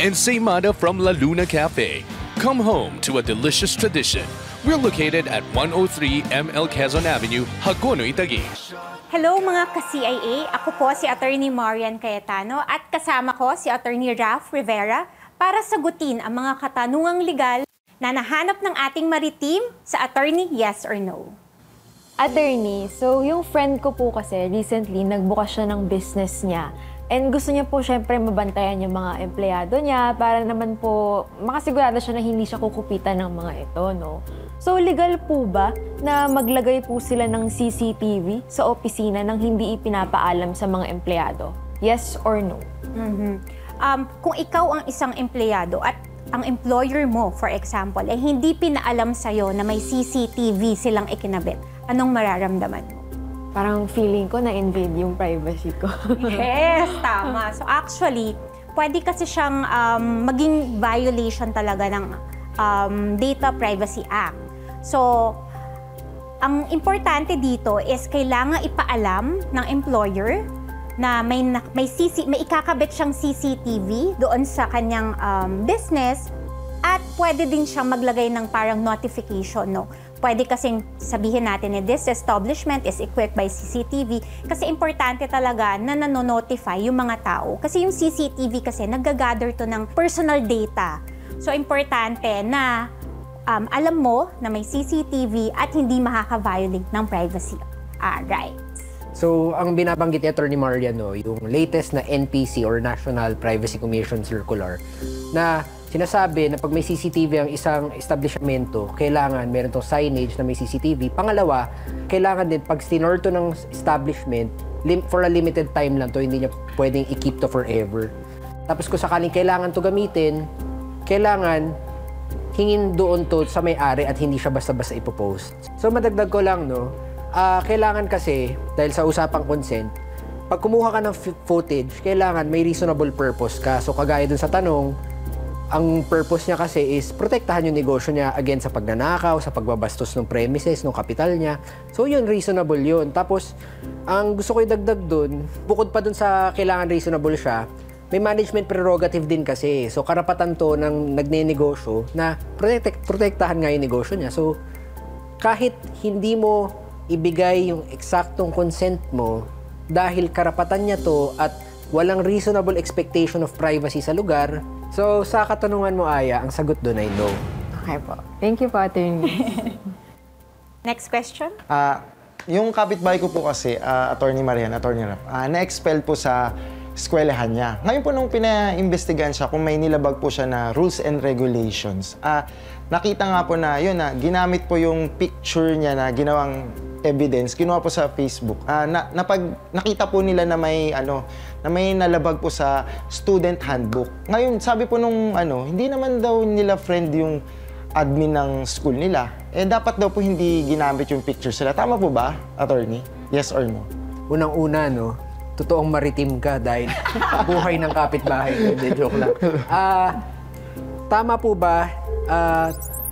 And Seymada from La Luna Cafe. Come home to a delicious tradition. We're located at 103 ML Quezon Avenue, Hagonoy, Taguig. Hello mga ka-CIA, ako po si Attorney Marian Cayetano at kasama ko si Attorney Ralph Rivera para sagutin ang mga katanungang legal na nahanap ng ating maritim sa Attorney Yes or No. Attorney, so yung friend ko po kasi recently nagbukas siya ng business niya. And gusto niya po syempre mabantayan yung mga empleyado niya para naman po makasigurado siya na hindi siya kukupitan ng mga ito, no? So legal po ba na maglagay po sila ng CCTV sa opisina nang hindi ipinapaalam sa mga empleyado? Yes or no? Kung ikaw ang isang empleyado at ang employer mo, for example, ay hindi pinaalam sa'yo na may CCTV silang ikinabit, anong mararamdaman mo? Parang feeling ko na-invade yung privacy ko. Yes, tama. So actually, pwede kasi siyang maging violation talaga ng Data Privacy Act. So, ang importante dito is kailangan ipaalam ng employer na may ikakabit siyang CCTV doon sa kanyang business at pwede din siyang maglagay ng parang notification, no? Pwede kasing sabihin natin na this establishment is equipped by CCTV kasi importante talaga na nanonotify yung mga tao. Kasi yung CCTV kasi nag-gather to ng personal data. So, importante na alam mo na may CCTV at hindi makaka-violate ng privacy rights. So, ang binabanggit ni Attorney Marian, no, yung latest na NPC or National Privacy Commission Circular na sinasabi na pag may CCTV ang isang establishmento, kailangan meron tong signage na may CCTV. Pangalawa, kailangan din pag stinorto ng establishment, for a limited time lang to, hindi niya pwedeng i-keep to forever. Tapos kung sakaling kailangan to gamitin, kailangan hingin doon to sa may-ari at hindi siya basta-basta ipopost. So madagdag ko lang, no, kailangan kasi, dahil sa usapang consent, pag kumuha ka ng footage, kailangan may reasonable purpose ka. So kagaya dun sa tanong, ang purpose niya kasi is protektahan yung negosyo niya against sa pagnanakaw, sa pagbabastos ng premises, ng kapital niya. So yun, reasonable yun. Tapos, ang gusto ko idagdag dun, bukod pa dun sa kailangan reasonable siya, may management prerogative din kasi. So karapatan to ng nagnenegosyo na protektahan nga yung negosyo niya. So kahit hindi mo ibigay yung eksaktong consent mo dahil karapatan niya to at walang reasonable expectation of privacy sa lugar, so sa katanungan mo, Aya, ang sagot doon ay no. Okay po. Thank you po, Attorney. Next question? Yung kapitbahay ko po kasi, Attorney Marian, Attorney Rap, na-expel po sa eskwelahan niya. Ngayon po nung pina-investigahan siya kung may nilabag po siya na rules and regulations, nakita nga po na yun na ginamit po yung picture niya na ginawang evidence, ginawa po sa Facebook. Nakita po nila na may na may nalabag po sa student handbook. Ngayon, sabi po nung hindi naman daw nila friend yung admin ng school nila. Dapat daw po hindi ginamit yung picture sila. Tama po ba, Attorney? Yes or no? Unang-una, no, totoong maritim ka dahil buhay ng kapitbahay. Hindi, joke lang. Tama po ba?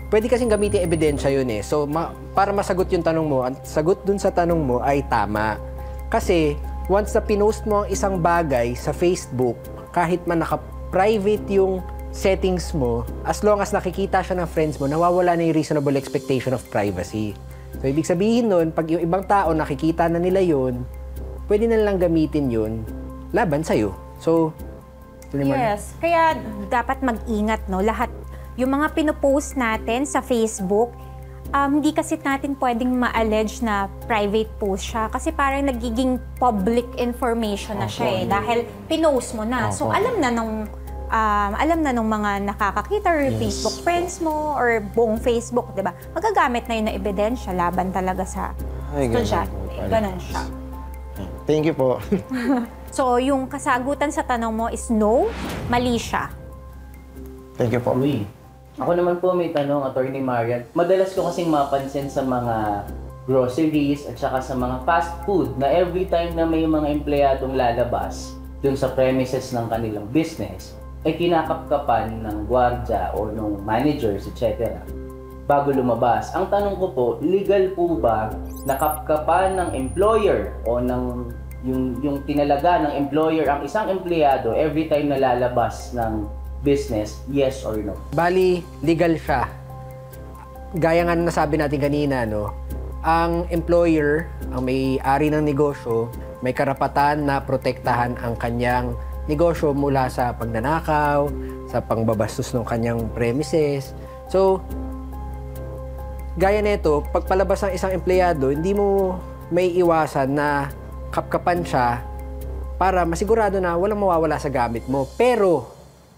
Pwede kasing gamitin ebidensya yun eh. So, para masagot yung tanong mo, ang sagot dun sa tanong mo ay tama. Kasi, once na pinost mo ang isang bagay sa Facebook, kahit man naka-private yung settings mo, as long as nakikita siya ng friends mo, nawawala na yung reasonable expectation of privacy. So, ibig sabihin nun, pag yung ibang tao nakikita na nila yun, pwede na lang gamitin yun laban sa'yo. So, yes. Kaya dapat mag-ingat, no? Lahat, yung mga pinopost natin sa Facebook, hindi kasi natin pwedeng ma-allege na private post siya kasi parang nagiging public information na siya eh. Dahil pinost mo na. So, alam na ng alam na nung mga nakakakita or Facebook friends mo or buong Facebook, di ba? Magagamit na yun na ebidensya laban talaga sa estudyante. Ganon siya. Thank you po. So, yung kasagutan sa tanong mo is no, mali siya. Thank you po. Ako naman po may tanong, Attorney Marian. Madalas ko kasing mapansin sa mga groceries at saka sa mga fast food na every time na may mga empleyadong lalabas dun sa premises ng kanilang business, ay kinakapkapan ng gwardiya o ng managers, etc. bago lumabas. Ang tanong ko po, legal po ba na kapkapan ng employer o ng yung tinalaga ng employer ang isang empleyado every time na lalabas ng business, yes or no? Bali, legal siya. Gaya nga nasabi natin kanina, no? Ang employer, ang may-ari ng negosyo, may karapatan na protektahan ang kanyang negosyo mula sa pagnanakaw, sa pangbabastos ng kanyang premises. So, gaya nito, pagpalabas ng isang empleyado, hindi mo may iwasan na kapkapan siya para masigurado na walang mawawala sa gamit mo. Pero,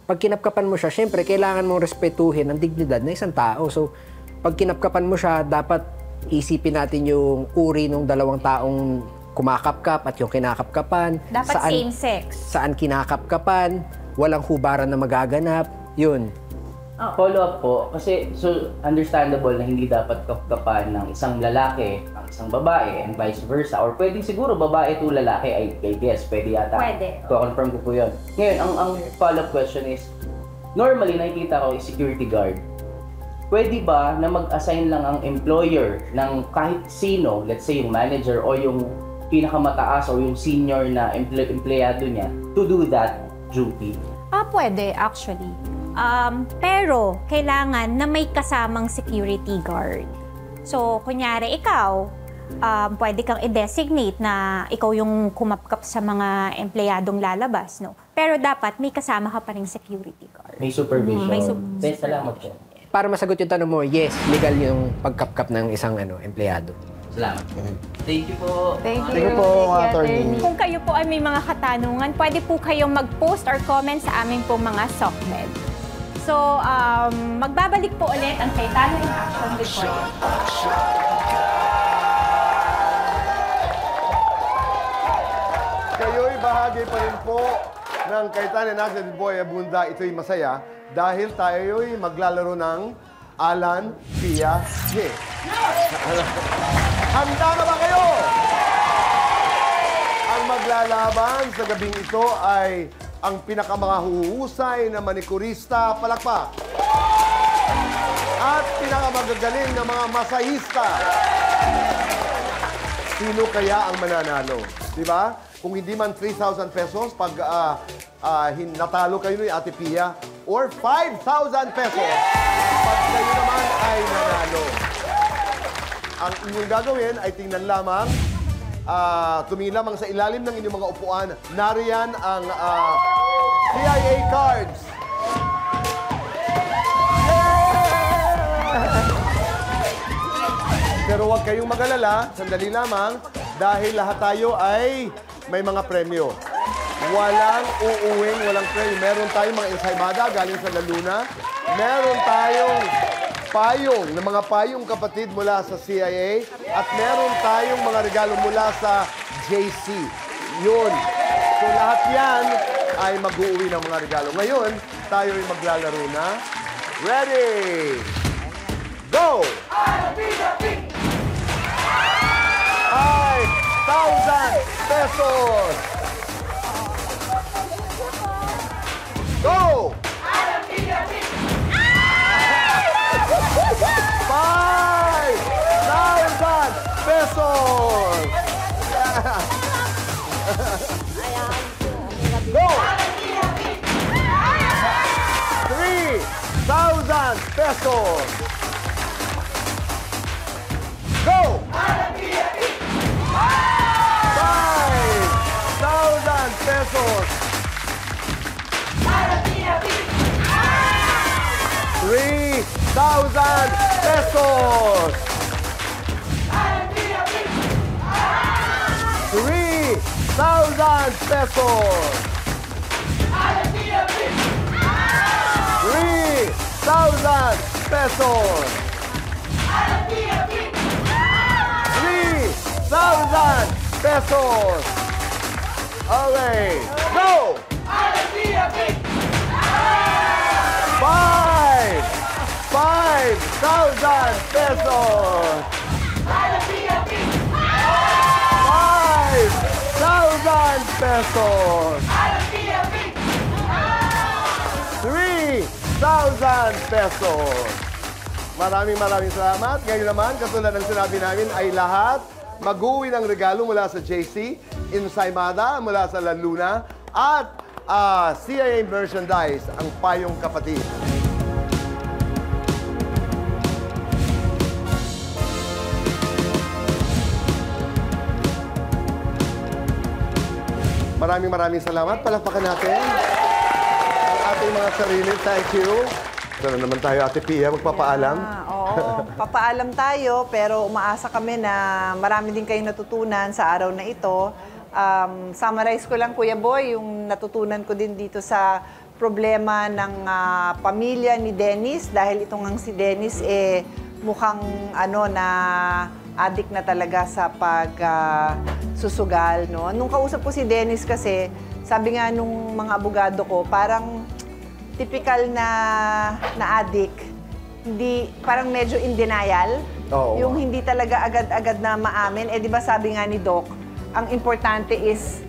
pag kinapkapan mo siya, syempre, kailangan mong respetuhin ang dignidad ng isang tao. So, pag kinapkapan mo siya, dapat isipin natin yung uri ng dalawang taong kumakapkap at yung kinakapkapan. Dapat same-sex. Saan kinakapkapan, walang hubaran na magaganap, yun. Follow up po, kasi so understandable na hindi dapat kapkapan ng isang lalaki ang isang babae and vice versa. Or pwedeng siguro babae to lalaki, I guess, pwede yata. Pwede. Confirm ko po yun. Ngayon, ang follow-up question is, normally nakikita ko yung security guard. Pwede ba na mag-assign lang ang employer ng kahit sino, let's say yung manager o yung pinakamataas o yung senior na empleyado niya to do that duty? Pwede actually. Pero kailangan na may kasamang security guard. So, kunyari ikaw, pwede kang i-designate na ikaw yung kumapkap sa mga empleyadong lalabas, no? Pero dapat may kasama ka pa ring security guard. May supervision. May Salamat po. Para masagot yung tanong mo, yes, legal yung pagkapkap ng isang empleyado. Salamat. Thank you po. Thank you po, Attorney. Kung kayo po ay may mga katanungan, pwede po kayong mag-post or comment sa aming pong mga SOCMED. So, magbabalik po ulit ang Cayetano in Action recording. Kayo'y bahagi pa rin po ng Cayetano in Action with Boy Abunda. Ito'y masaya dahil tayo'y maglalaro ng Alan, Pia, Ye. Handa na ba kayo? Ang maglalaban sa gabing ito ay ang pinakamahuhusay na manikurista, palakpak. At pinakamagagaling na mga masahista. Sino kaya ang mananalo? Diba? Kung hindi man 3,000 pesos, pag natalo kayo ni Ate Pia, or 5,000 pesos, pag kayo naman ay nanalo. Ang inyong gagawin ay tingnan lamang, tumingin lamang sa ilalim ng inyong mga upuan. Nariyan ang CIA cards. Pero huwag kayong mag-alala, sandali lamang, dahil lahat tayo ay may mga premyo. Walang uuwing, walang premyo. Meron tayong mga ensaymada galing sa La Luna. Meron tayong payong, ng mga payong kapatid mula sa CIA. At meron tayong mga regalo mula sa JC. Yun. So lahat yan ay mag-uuwi ng mga regalo. Ngayon, tayo ay maglalaro na. Ready! Go! 5,000 pesos! Go! 5,000 pesos! Go! 3,000 pesos! Go! 5,000 pesos! 3,000 pesos! 3,000 pesos! pesos. 3,000 pesos. Okay, go! 5,000 pesos. 5,000 pesos. 3,000 pesos. Maraming salamat. Ngayon naman, katulad ng sinabi namin, ay lahat mag-uwi ng regalo mula sa JC, Ensaymada mula sa La Luna, at CIA merchandise, ang Payong Kapatid. Maraming salamat. Palakpakan natin ang ating mga sarili. Thank you. Ito na naman tayo, Ate Pia, magpapaalam. Oo, papaalam tayo, pero umaasa kami na marami din kayong natutunan sa araw na ito. Summarize ko lang, Kuya Boy, yung natutunan ko din dito sa problema ng pamilya ni Dennis. Dahil itong ang si Dennis, mukhang na addict na talaga sa pagsusugal. No? Nung kausap ko si Dennis kasi, sabi nga nung mga abogado ko, parang typical na addict, hindi, parang medyo in denial. Oo. Yung hindi talaga agad-agad na maamin. Di ba sabi nga ni Doc, ang importante is,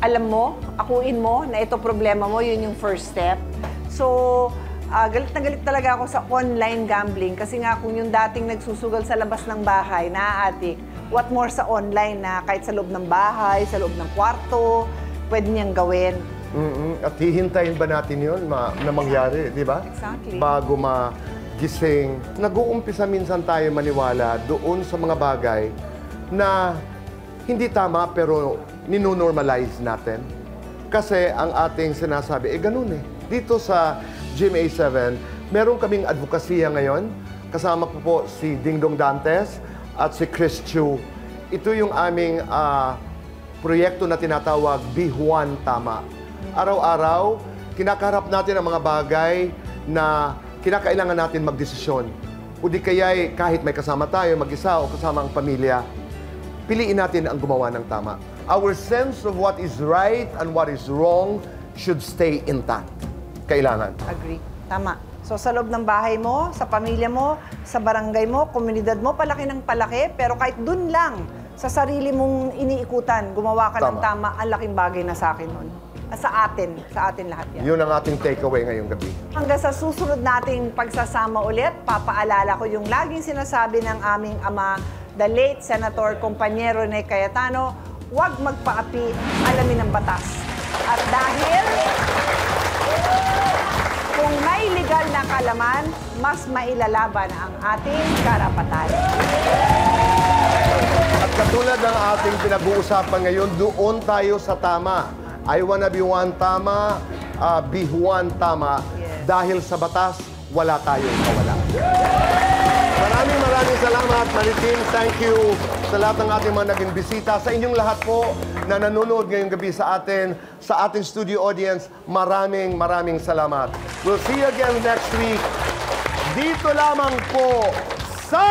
alam mo, akuin mo na ito problema mo, yun yung first step. So, galit na galit talaga ako sa online gambling kasi nga kung yung dating nagsusugal sa labas ng bahay, na-addict, what more sa online na kahit sa loob ng bahay, sa loob ng kwarto, pwede niyang gawin. At hihintayin ba natin yun na mangyari, di ba? Exactly. Bago magising. Nag-uumpisa minsan tayo maniwala doon sa mga bagay na hindi tama pero ninonormalize natin. Kasi ang ating sinasabi, ganun eh. Dito sa GMA7, meron kaming advokasya ngayon. Kasama ko po si Dingdong Dantes at si Chris Chu. Ito yung aming proyekto na tinatawag Bihuan Tama. Araw-araw, kinakaharap natin ang mga bagay na kinakailangan natin magdesisyon. O di kaya'y kahit may kasama tayo, mag-isa o kasama ang pamilya, piliin natin ang gumawa ng tama. Our sense of what is right and what is wrong should stay intact. Kailangan. Agree. Tama. So sa loob ng bahay mo, sa pamilya mo, sa barangay mo, komunidad mo, palaki ng palaki, pero kahit dun lang, sa sarili mong iniikutan, gumawa ka ng tama, ang laking bagay na sa akin nun. Sa atin lahat yan. Yun ang ating takeaway ngayong gabi. Hanggang sa susunod nating pagsasama ulit, papaalala ko yung laging sinasabi ng aming ama, the late Senator Compañero Ney Cayetano, huwag magpaapi, alamin ang batas. At dahil kung may legal na kalaman, mas mailalaban ang ating karapatan. At katulad ng ating pinag-uusapan ngayon, doon tayo sa tama. I wanna be one tama, bihuan tama. Yes. Dahil sa batas, wala tayong kawala. Maraming salamat, Maritin. Thank you sa lahat ng ating mga naging bisita. Sa inyong lahat po na nanonood ngayong gabi sa ating studio audience, maraming salamat. We'll see you again next week. Dito lamang po sa